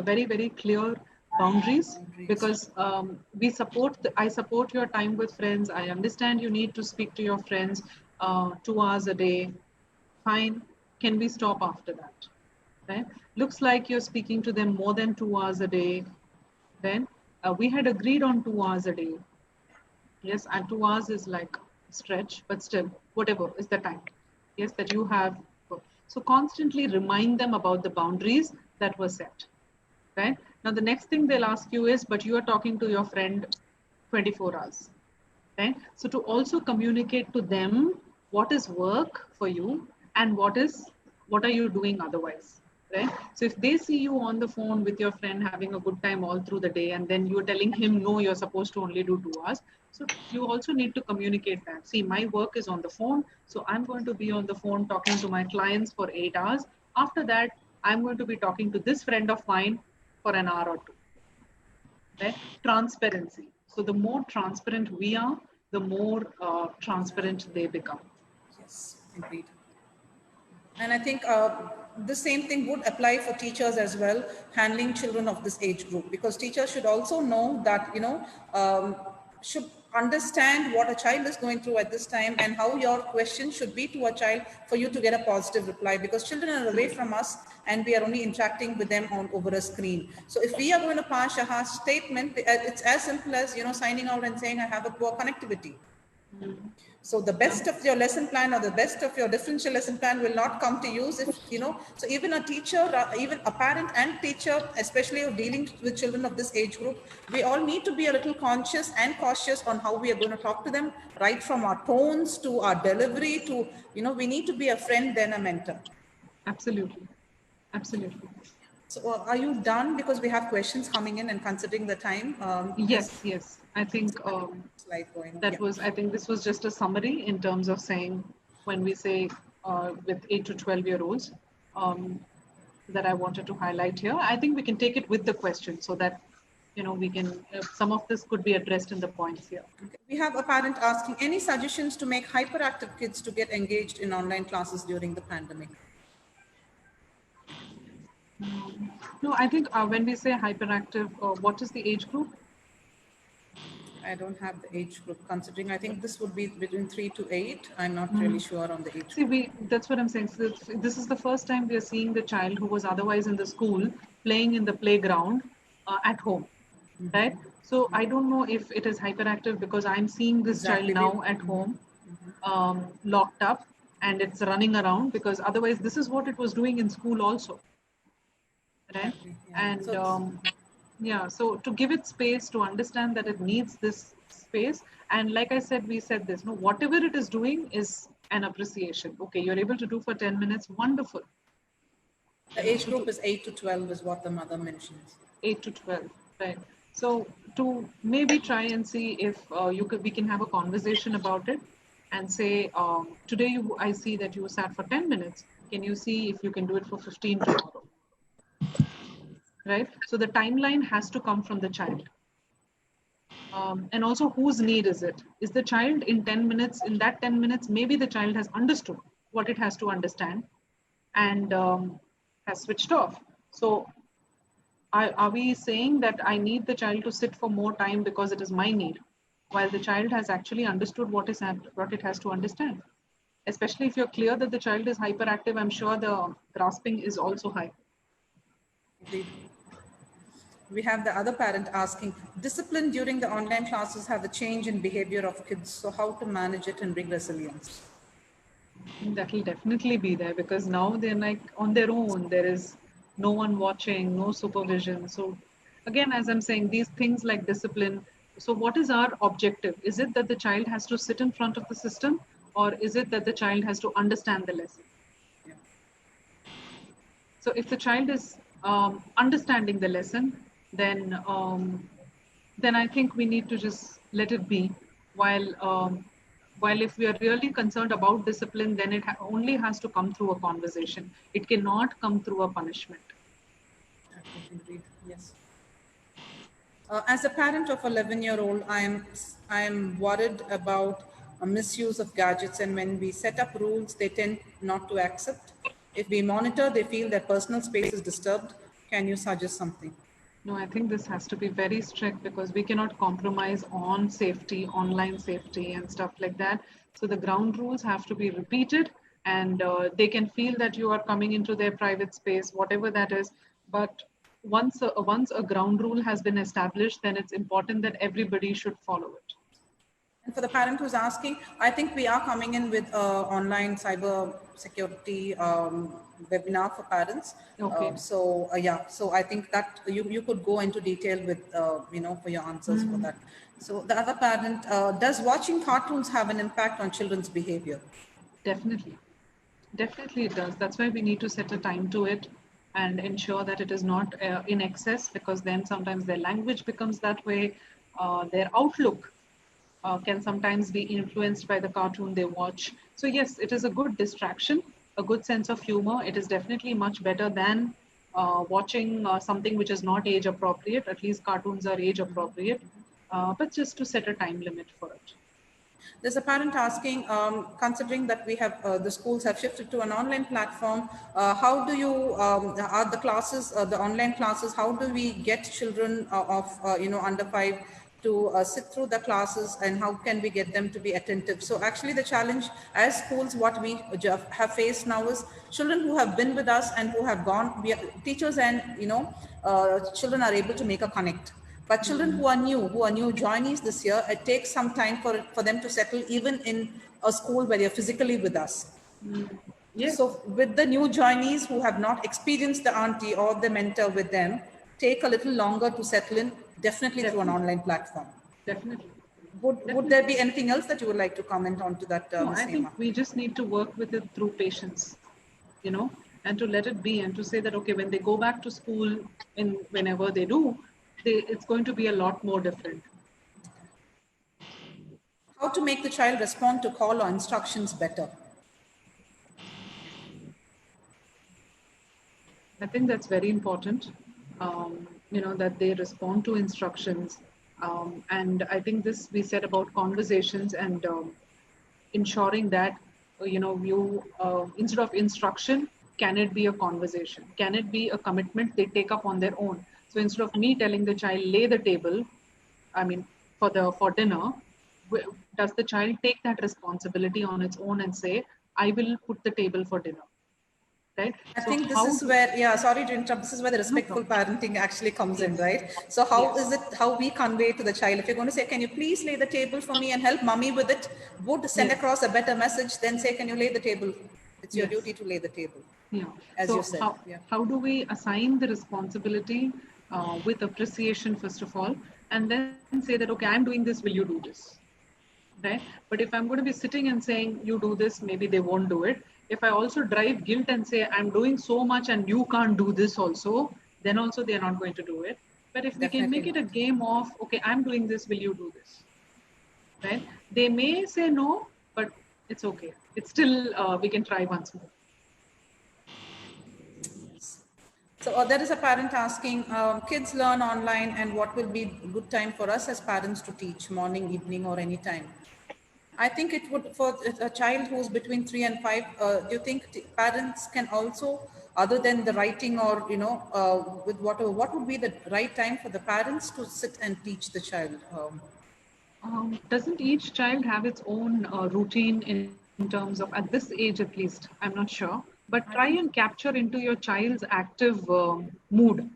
very, very clear boundaries, because I support your time with friends. I understand you need to speak to your friends 2 hours a day. Fine. Can we stop after that? Right? Looks like you're speaking to them more than 2 hours a day. Then we had agreed on 2 hours a day. Yes, and 2 hours is like stretch, but still, whatever is the time. Yes, that you have. So constantly remind them about the boundaries that were set. Right? Now the next thing they'll ask you is, but you are talking to your friend 24 hours. Right? So to also communicate to them what is work for you and what are you doing otherwise. Right? So if they see you on the phone with your friend having a good time all through the day, and then you're telling him, no, you're supposed to only do 2 hours. So you also need to communicate that. See, my work is on the phone. So I'm going to be on the phone talking to my clients for 8 hours. After that, I'm going to be talking to this friend of mine for an hour or two. Right? Transparency. So the more transparent we are, the more transparent they become. Yes, agreed. And I think the same thing would apply for teachers as well, handling children of this age group, because teachers should also know that, should understand what a child is going through at this time and how your question should be to a child for you to get a positive reply, because children are away from us and we are only interacting with them over a screen. So if we are going to pass a harsh statement, it's as simple as, signing out and saying, I have a poor connectivity. So the best of your lesson plan or the best of your differential lesson plan will not come to use if, so even a teacher, even a parent and teacher, especially dealing with children of this age group, we all need to be a little conscious and cautious on how we are going to talk to them, right from our tones to our delivery to, we need to be a friend then a mentor. Absolutely. Absolutely. So are you done? Because we have questions coming in and considering the time. Yes. I think I think this was just a summary in terms of saying, when we say with 8 to 12-year-olds, that I wanted to highlight here. I think we can take it with the question so that, we can, some of this could be addressed in the points here. Okay. We have a parent asking, any suggestions to make hyperactive kids to get engaged in online classes during the pandemic? No, I think when we say hyperactive, what is the age group? I don't have the age group considering. I think this would be between 3 to 8. I'm not really sure on the age group. See, that's what I'm saying. So this is the first time we are seeing the child who was otherwise in the school playing in the playground at home, right? So I don't know if it is hyperactive because I'm seeing this child now at home, locked up, and it's running around, because otherwise this is what it was doing in school also, right? And so to give it space, to understand that it needs this space, and like I said, we said this, whatever it is doing is an appreciation. Okay, you're able to do for 10 minutes, wonderful. The age group is 8 to 12 is what the mother mentions. 8 to 12, right? So to maybe try and see if we can have a conversation about it and say, today I see that you sat for 10 minutes. Can you see if you can do it for 15 tomorrow? Right? So the timeline has to come from the child. And also, whose need is it? Is the child in 10 minutes, in that 10 minutes, maybe the child has understood what it has to understand and has switched off. So are we saying that I need the child to sit for more time because it is my need, while the child has actually understood what it has to understand? Especially if you're clear that the child is hyperactive, I'm sure the grasping is also high. Agreed. We have the other parent asking, discipline during the online classes have a change in behavior of kids. So how to manage it and bring resilience? That will definitely be there because now they're like on their own. There is no one watching, no supervision. So, again, as I'm saying, these things like discipline. So, what is our objective? Is it that the child has to sit in front of the system, or is it that the child has to understand the lesson? So, if the child is understanding the lesson, then I think we need to just let it be. While while if we are really concerned about discipline, then it only has to come through a conversation. It cannot come through a punishment. Agreed. Yes. As a parent of a 11-year-old, I am worried about a misuse of gadgets, and when we set up rules, they tend not to accept. If we monitor, they feel their personal space is disturbed. Can you suggest something? No, I think this has to be very strict because we cannot compromise on safety, online safety, and stuff like that. So the ground rules have to be repeated, and they can feel that you are coming into their private space, whatever that is. But once a ground rule has been established, then it's important that everybody should follow it. And for the parent who's asking, I think we are coming in with online cyber security webinar for parents. Okay. So I think that you could go into detail with, for your answers for that. So the other parent, does watching cartoons have an impact on children's behavior? Definitely. Definitely it does. That's why we need to set a time to it and ensure that it is not in excess, because then sometimes their language becomes that way. Their outlook can sometimes be influenced by the cartoon they watch. So yes, it is a good distraction, a good sense of humor. It is definitely much better than watching something which is not age appropriate. At least cartoons are age appropriate, but just to set a time limit for it. There's a parent asking, considering that we have the schools have shifted to an online platform, how do you are the classes, the online classes? How do we get children of under 5 to sit through the classes, and how can we get them to be attentive? So actually, the challenge as schools, what we have faced now is children who have been with us and who have gone. Teachers and children are able to make a connect. But children who are new joinees this year, it takes some time for them to settle even in a school where they're physically with us. Yes. So with the new joinees who have not experienced the auntie or the mentor with them, take a little longer to settle in, definitely through an online platform. Definitely. Would there be anything else that you would like to comment on to that, No, Ms. I think Hema? we just need to work with it through patience, and to let it be, and to say that, okay, when they go back to school and whenever they do, it's going to be a lot more different. How to make the child respond to call or instructions better? I think that's very important, that they respond to instructions. And I think this we said about conversations and ensuring that, you instead of instruction, can it be a conversation? Can it be a commitment they take up on their own? So instead of me telling the child, lay the table, for dinner, does the child take that responsibility on its own and say, I will put the table for dinner? Right? I think this is where, sorry to interrupt, this is where the respectful parenting actually comes in, right? So how is it, how we convey to the child, if you're going to say, can you please lay the table for me and help mommy with it, would send across a better message than say, can you lay the table? It's your duty to lay the table. Yeah. As you said. How do we assign the responsibility with appreciation, first of all, and then say that, okay, I'm doing this, will you do this? Right? But if I'm going to be sitting and saying, you do this, maybe they won't do it. If I also drive guilt and say, I'm doing so much and you can't do this also, then also they're not going to do it. But if we can make it a game of, okay, I'm doing this, will you do this? Right? They may say no, but it's okay. It's still, we can try once more. So there is a parent asking, kids learn online, and what will be good time for us as parents to teach, morning, evening, or any time? I think it would, for a child who's between 3 and 5, do you think parents can also, other than the writing or, with whatever, what would be the right time for the parents to sit and teach the child? Doesn't each child have its own routine in terms of, at this age at least, I'm not sure, but try and capture into your child's active mood.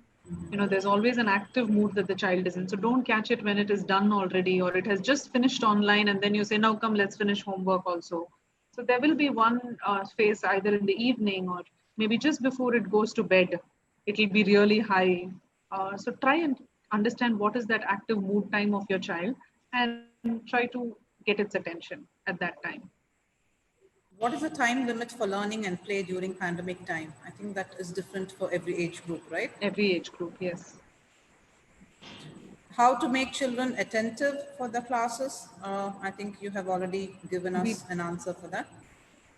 There's always an active mood that the child is in. So don't catch it when it is done already or it has just finished online and then you say, now come, let's finish homework also. So there will be one phase either in the evening or maybe just before it goes to bed. It will be really high. So try and understand what is that active mood time of your child and try to get its attention at that time. What is the time limit for learning and play during pandemic time? I think that is different for every age group, right? Every age group, yes. How to make children attentive for the classes? I think you have already given us an answer for that.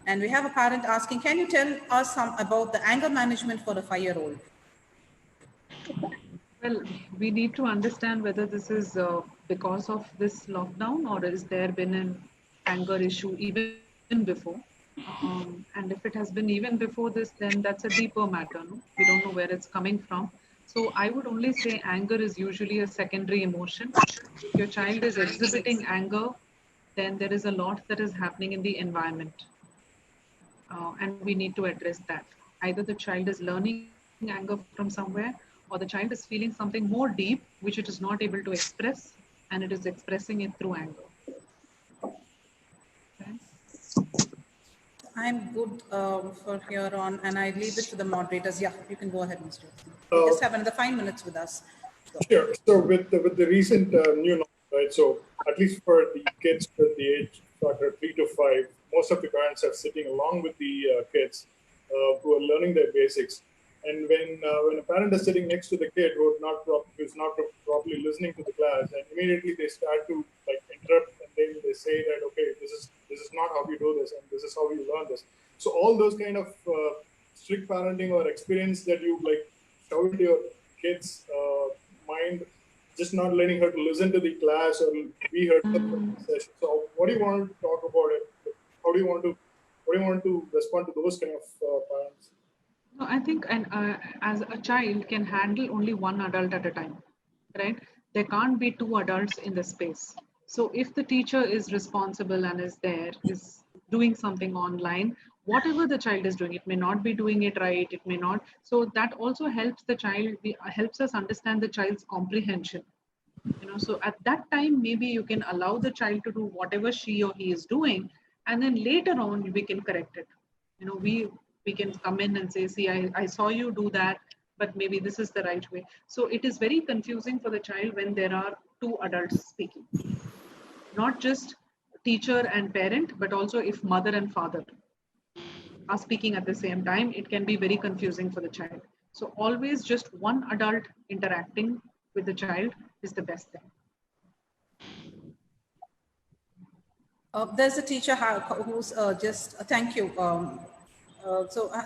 And we have a parent asking, can you tell us some about the anger management for a 5-year-old? Well, we need to understand whether this is because of this lockdown or has there been an anger issue even before. And if it has been even before this, then that's a deeper matter. No? We don't know where it's coming from. So I would only say anger is usually a secondary emotion. If your child is exhibiting anger, then there is a lot that is happening in the environment. And we need to address that. Either the child is learning anger from somewhere or the child is feeling something more deep, which it is not able to express, and it is expressing it through anger. Okay. I'm good for here on, and I leave it to the moderators. Yeah, you can go ahead, Mr. We just have another 5 minutes with us. So. Sure. So with the recent new norm, right? So at least for the kids with the age factor 3 to 5, most of the parents are sitting along with the kids who are learning their basics. And when a parent is sitting next to the kid who's not properly listening to the class, and immediately they start to interrupt, and then they say that, okay, this is not how you do this, and this is how you learn this. So all those kind of strict parenting or experience that you show into your kids' mind, just not letting her to listen to the class or be heard in the session. So what do you want to talk about it? How do you want to respond to those kind of parents? No, I think as a child can handle only one adult at a time, right? There can't be two adults in the space. So if the teacher is responsible and is doing something online, whatever the child is doing, it may not be doing it right, it may not. So that also helps the child, helps us understand the child's comprehension. So at that time, maybe you can allow the child to do whatever she or he is doing, and then later on we can correct it. We can come in and say, see, I saw you do that, but maybe this is the right way. So it is very confusing for the child when there are two adults speaking. Not just teacher and parent, but also if mother and father are speaking at the same time, it can be very confusing for the child. So always just one adult interacting with the child is the best thing. There's a teacher who's thank you.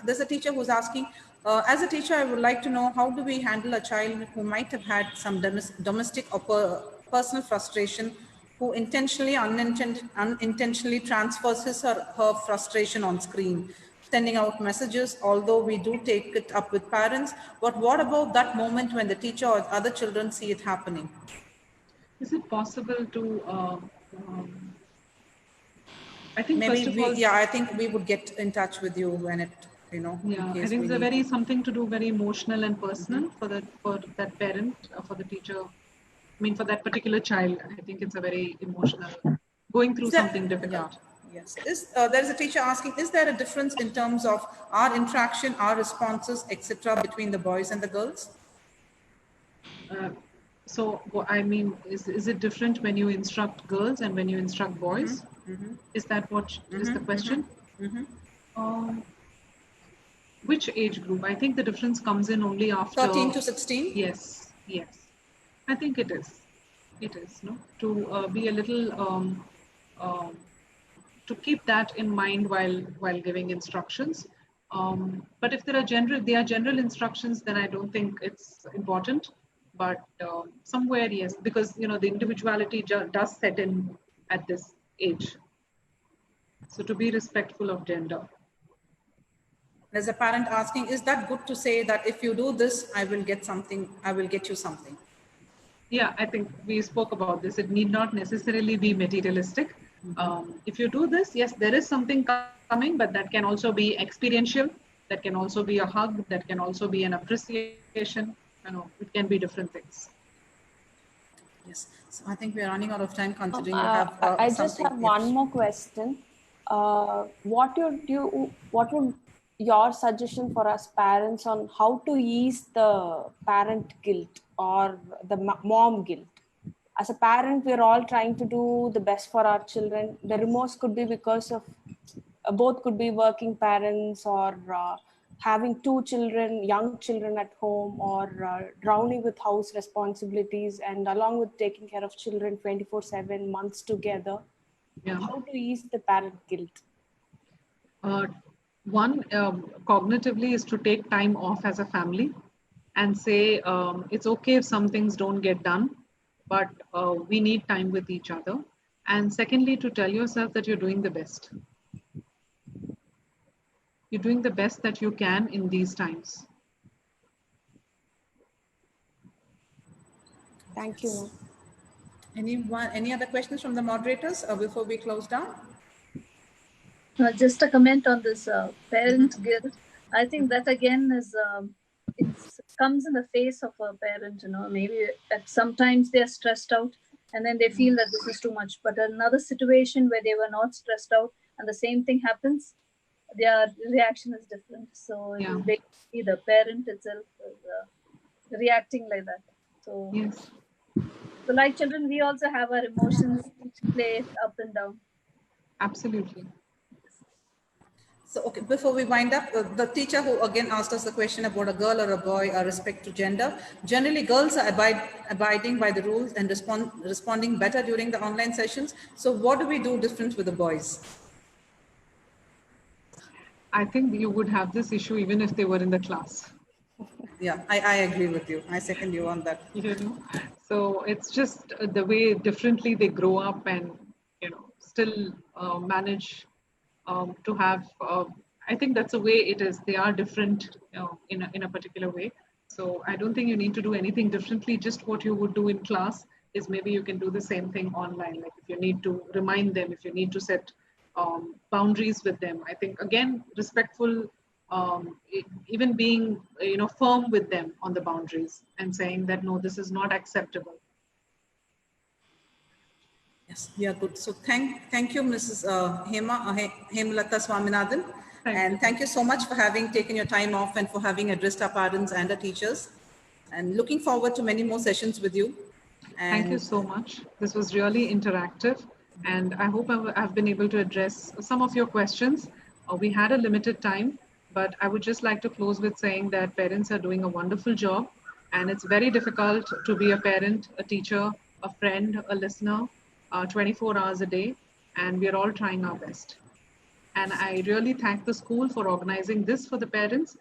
There's a teacher who's asking, as a teacher, I would like to know, how do we handle a child who might have had some domestic or personal frustration, who unintentionally transfers his or her frustration on screen, sending out messages, although we do take it up with parents. But what about that moment when the teacher or other children see it happening? Is it possible to I think maybe I think we would get in touch with you when it, Yeah, I think it's something to do very emotional and personal for that parent, for the teacher. I mean, for that particular child, I think it's a very emotional, going through something difficult. Yeah. Yes. There's a teacher asking, is there a difference in terms of our interaction, our responses, etc., between the boys and the girls? So, I mean, is it different when you instruct girls and when you instruct boys? Is that what is the question? Which age group? I think the difference comes in only after 13 to 16. Yes. I think it is. No, to be a little to keep that in mind while giving instructions. But if they are general instructions, then I don't think it's important. But somewhere, yes, because the individuality does set in at this age. So to be respectful of gender. There's a parent asking, is that good to say that if you do this, I will get you something? Yeah, I think we spoke about this. It need not necessarily be materialistic. If you do this, yes, there is something coming, but that can also be experiential. that can also be a hug, that can also be an appreciation. You know, it can be different things. Yes. So I think we are running out of time considering you have I just something. have one more question. What would your suggestion for us parents on how to ease the parent guilt or the mom guilt? As a parent, we're all trying to do the best for our children. The remorse could be because of both could be working parents or having two children, young children at home, or drowning with house responsibilities, and along with taking care of children 24/7 months together. Yeah. How to ease the parent guilt? One, cognitively, is to take time off as a family and say it's okay if some things don't get done, but we need time with each other. And secondly, to tell yourself that you're doing the best. You're doing the best that you can in these times. Thank you. Any other questions from the moderators before we close down? Just a comment on this parent guilt. I think that again is it comes in the face of a parent. You know, maybe at sometimes they are stressed out and then they feel that this is too much. But another situation where they were not stressed out and the same thing happens, their reaction is different. So it is basically the parent itself is reacting like that. So, yes. So like children, we also have our emotions which play up and down. Absolutely. So, okay, before we wind up, the teacher who again asked us the question about a girl or a boy respect to gender. Generally, girls are abiding by the rules and responding better during the online sessions. So what do we do different with the boys? I think you would have this issue even if they were in the class. Yeah, I agree with you. I second you on that. You know, so it's just the way differently they grow up and, you know, still manage to have, I think that's the way it is. They are different in a particular way. So I don't think you need to do anything differently. Just what you would do in class is maybe you can do the same thing online. Like if you need to remind them, if you need to set boundaries with them. I think, again, respectful, even being, you know, firm with them on the boundaries and saying that, no, this is not acceptable. Yes, we are good. So thank you, Mrs. Hemalatha Swaminathan. And thank you so much for having taken your time off and for having addressed our parents and our teachers. And looking forward to many more sessions with you. And thank you so much. This was really interactive. And I hope I've been able to address some of your questions. We had a limited time, but I would just like to close with saying that parents are doing a wonderful job. And it's very difficult to be a parent, a teacher, a friend, a listener, 24 hours a day. And we're all trying our best. And I really thank the school for organizing this for the parents.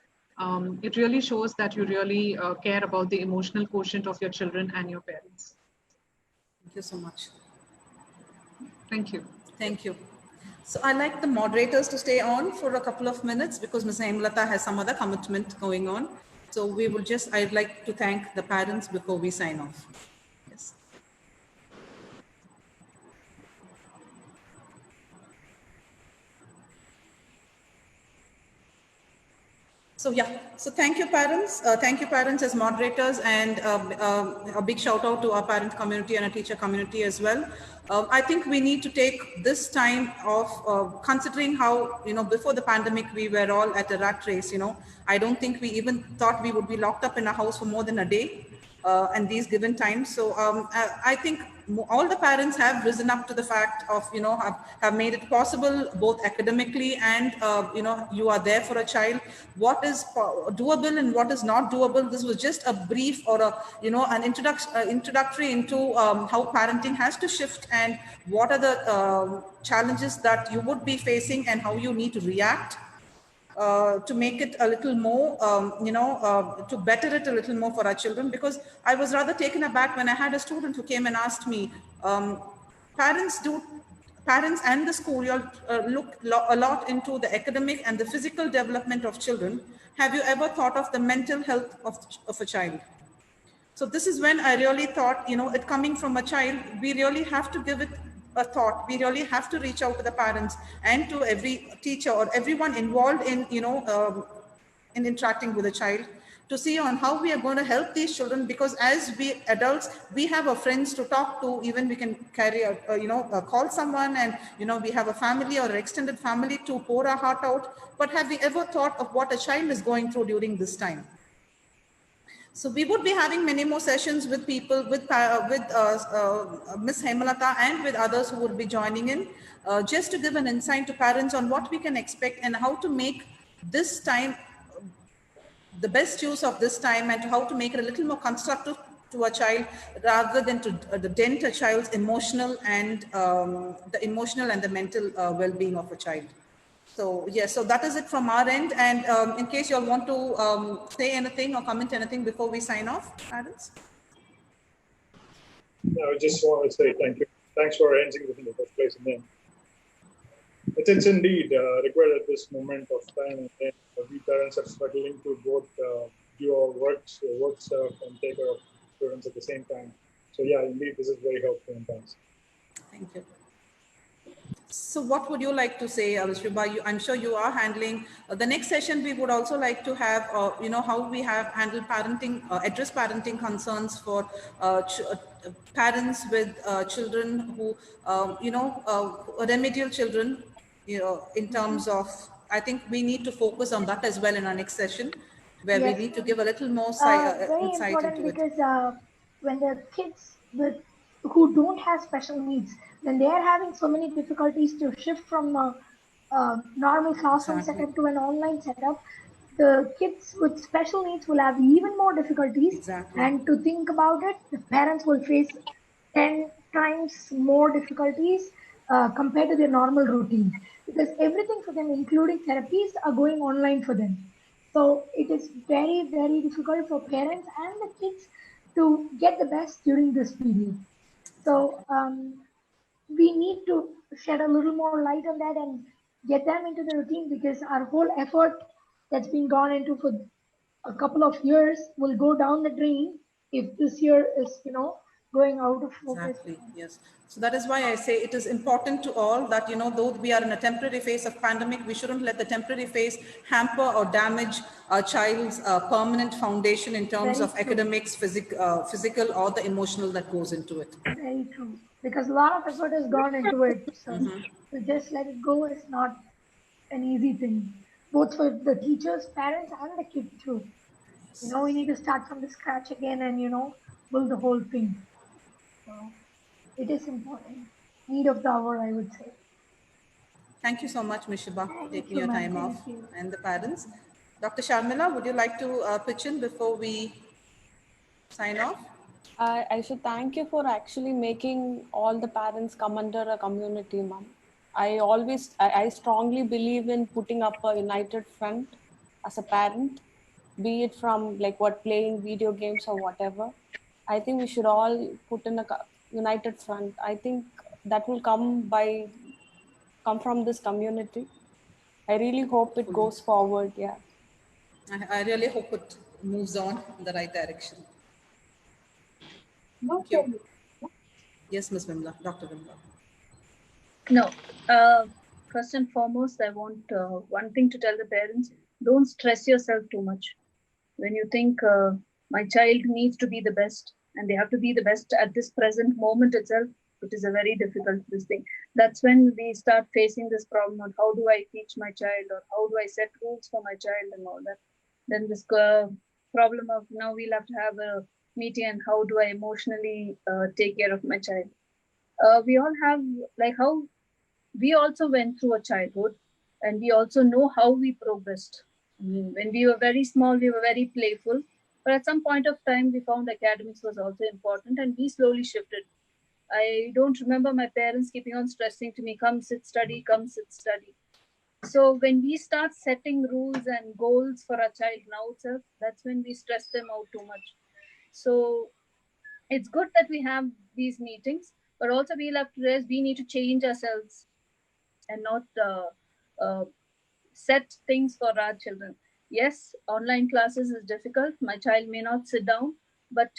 It really shows that you really care about the emotional quotient of your children and your parents. Thank you so much. Thank you. Thank you. So I'd like the moderators to stay on for a couple of minutes because Ms. Hemalatha has some other commitment going on. So we will just, I'd like to thank the parents before we sign off. Yes. So yeah, so thank you parents. Thank you parents as moderators, and a big shout out to our parent community and our teacher community as well. I think we need to take this time of considering how, you know, before the pandemic, we were all at a rat race, you know. I don't think we even thought we would be locked up in a house for more than a day and these given times. So I think all the parents have risen up to the fact of, you know, have made it possible both academically and, you know, you are there for a child. What is doable and what is not doable? This was just a brief or a, you know, an introductory into how parenting has to shift and what are the challenges that you would be facing and how you need to react. To make it a little more, you know, to better it a little more for our children, because I was rather taken aback when I had a student who came and asked me, parents and the school look a lot into the academic and the physical development of children. Have you ever thought of the mental health of a child? So this is when I really thought, you know, it coming from a child, we really have to give it a thought. We really have to reach out to the parents and to every teacher or everyone involved in, you know, in interacting with a child, to see on how we are going to help these children, because as we adults, we have our friends to talk to, even we can carry out, call someone, and, we have a family or an extended family to pour our heart out. But have we ever thought of what a child is going through during this time? So we would be having many more sessions with people, with Miss Hemalatha and with others who would be joining in, just to give an insight to parents on what we can expect and how to make this time the best use of this time, and how to make it a little more constructive to a child, rather than to dent a child's emotional and the mental well-being of a child. So yes, so that is it from our end. And in case you all want to say anything or comment anything before we sign off, parents. No, I just want to say thank you. Thanks for arranging this in the first place. And then it's indeed required at this moment of time. And we parents are struggling to both do our work stuff and take care of students at the same time. So yeah, indeed, this is very helpful and thanks. Thank you. So what would you like to say, Shubha? I'm sure you are handling the next session. We would also like to have, how we have handled parenting, address parenting concerns for parents with children who, remedial children, in terms of, I think we need to focus on that as well in our next session, where we need to give a little more very insight important, into it. because when the kids who don't have special needs, when they are having so many difficulties to shift from a normal classroom setup to an online setup, the kids with special needs will have even more difficulties. Exactly. And to think about it, the parents will face 10 times more difficulties compared to their normal routine, because everything for them, including therapies, are going online for them. So it is very, very difficult for parents and the kids to get the best during this period. So we need to shed a little more light on that and get them into the routine, because our whole effort that's been gone into for a couple of years will go down the drain if this year is, going out of focus. Exactly, yes. So that is why I say it is important to all that, though we are in a temporary phase of pandemic, we shouldn't let the temporary phase hamper or damage a child's permanent foundation in terms of academics, physical or the emotional that goes into it. Very true. Because a lot of effort has gone into it. So to just let it go is not an easy thing, both for the teachers, parents, and the kid too. We need to start from the scratch again and, build the whole thing. So it is important. Need of the hour, I would say. Thank you so much, Ms. Shiba, for taking your time off, you. and the parents. Dr. Sharmila, would you like to pitch in before we sign off? I should thank you for actually making all the parents come under a community, ma'am. I strongly believe in putting up a united front as a parent, be it from playing video games or whatever. I think we should all put in a united front. I think that will come from this community. I really hope it goes forward. Yeah. I really hope it moves on in the right direction. Thank you. Yes, Ms. Vimla, Dr. Vimla. No. First and foremost, I want one thing to tell the parents: don't stress yourself too much. When you think my child needs to be the best, and they have to be the best at this present moment itself, it is a very difficult thing. That's when we start facing this problem of how do I teach my child, or how do I set rules for my child and all that. Then this problem of now we'll have to have a meeting and how do I emotionally take care of my child. We all have how we also went through a childhood, and we also know how we progressed. When we were very small, we were very playful, but at some point of time, we found academics was also important, and we slowly shifted. I don't remember my parents keeping on stressing to me, come sit study, come sit study. So when we start setting rules and goals for our child now itself, that's when we stress them out too much. So it's good that we have these meetings, but also we'll have to realize we need to change ourselves and not set things for our children. Yes, online classes is difficult. My child may not sit down, but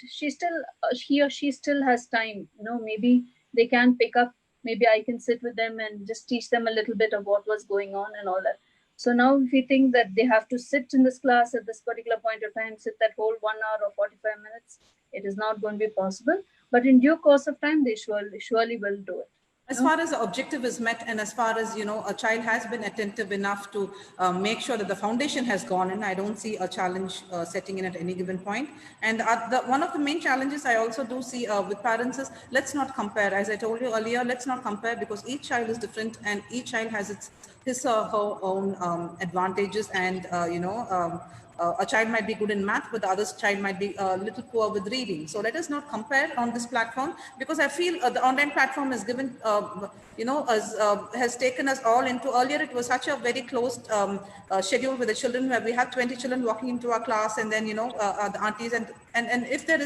he or she still has time. Maybe they can pick up. Maybe I can sit with them and just teach them a little bit of what was going on and all that. So now if we think that they have to sit in this class at this particular point of time, sit that whole 1 hour or 45 minutes, it is not going to be possible. But in due course of time, they surely will do it. As far as the objective is met, and as far as, a child has been attentive enough to make sure that the foundation has gone in, I don't see a challenge setting in at any given point. And one of the main challenges I also do see with parents is, let's not compare. As I told you earlier, let's not compare, because each child is different and each child has his or her own advantages, and a child might be good in math, but the other child might be a little poor with reading. So let us not compare on this platform, because I feel the online platform has given, has taken us all into, earlier it was such a very closed schedule with the children, where we have 20 children walking into our class, and then, the aunties, and if there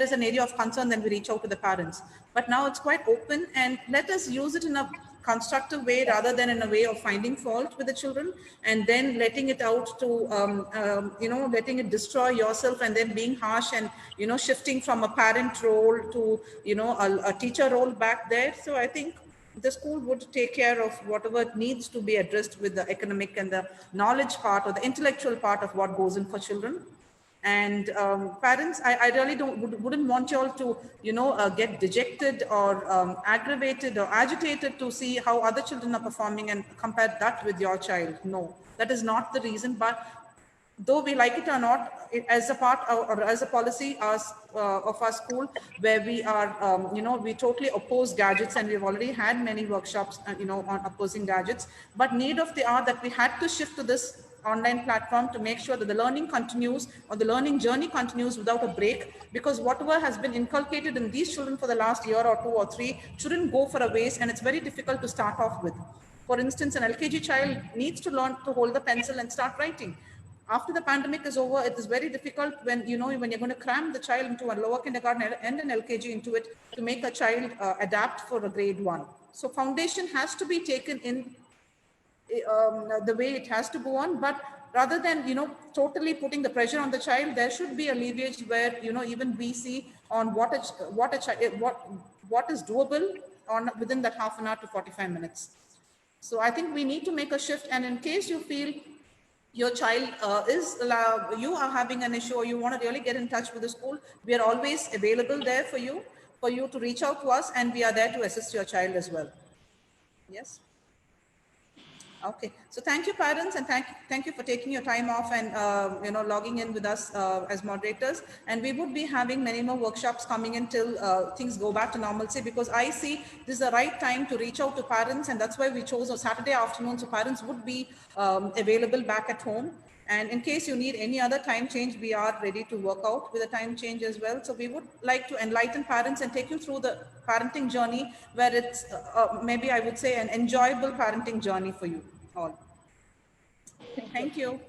is an area of concern, then we reach out to the parents. But now it's quite open, and let us use it in a constructive way rather than in a way of finding fault with the children and then letting it out to, letting it destroy yourself, and then being harsh and, shifting from a parent role to, a teacher role back there. So I think the school would take care of whatever needs to be addressed with the academic and the knowledge part or the intellectual part of what goes in for children. And parents, I really wouldn't want you all to, get dejected or aggravated or agitated to see how other children are performing and compare that with your child. No, that is not the reason. But though we like it or not, as a part or as a policy of our school, where we are, we totally oppose gadgets, and we've already had many workshops, on opposing gadgets. But need of the hour that we had to shift to this online platform to make sure that the learning continues, or the learning journey continues without a break, because whatever has been inculcated in these children for the last year or 2 or 3 shouldn't go for a waste, and it's very difficult to start off with. For instance, an LKG child needs to learn to hold the pencil and start writing. After the pandemic is over, it is very difficult when, when you're going to cram the child into a lower kindergarten and an LKG into it to make a child adapt for a grade 1. So foundation has to be taken in the way it has to go on, but rather than, totally putting the pressure on the child, there should be a leverage where, even we see on what is doable on within that half an hour to 45 minutes. So I think we need to make a shift. And in case you feel your child you are having an issue, or you want to really get in touch with the school, we are always available there for you to reach out to us, and we are there to assist your child as well. Yes. Okay, so thank you, parents, and thank you for taking your time off and logging in with us as moderators. And we would be having many more workshops coming in till things go back to normalcy, because I see this is the right time to reach out to parents, and that's why we chose a Saturday afternoon, so parents would be available back at home. And in case you need any other time change, we are ready to work out with a time change as well. So we would like to enlighten parents and take you through the parenting journey, where it's maybe I would say an enjoyable parenting journey for you all. Thank you.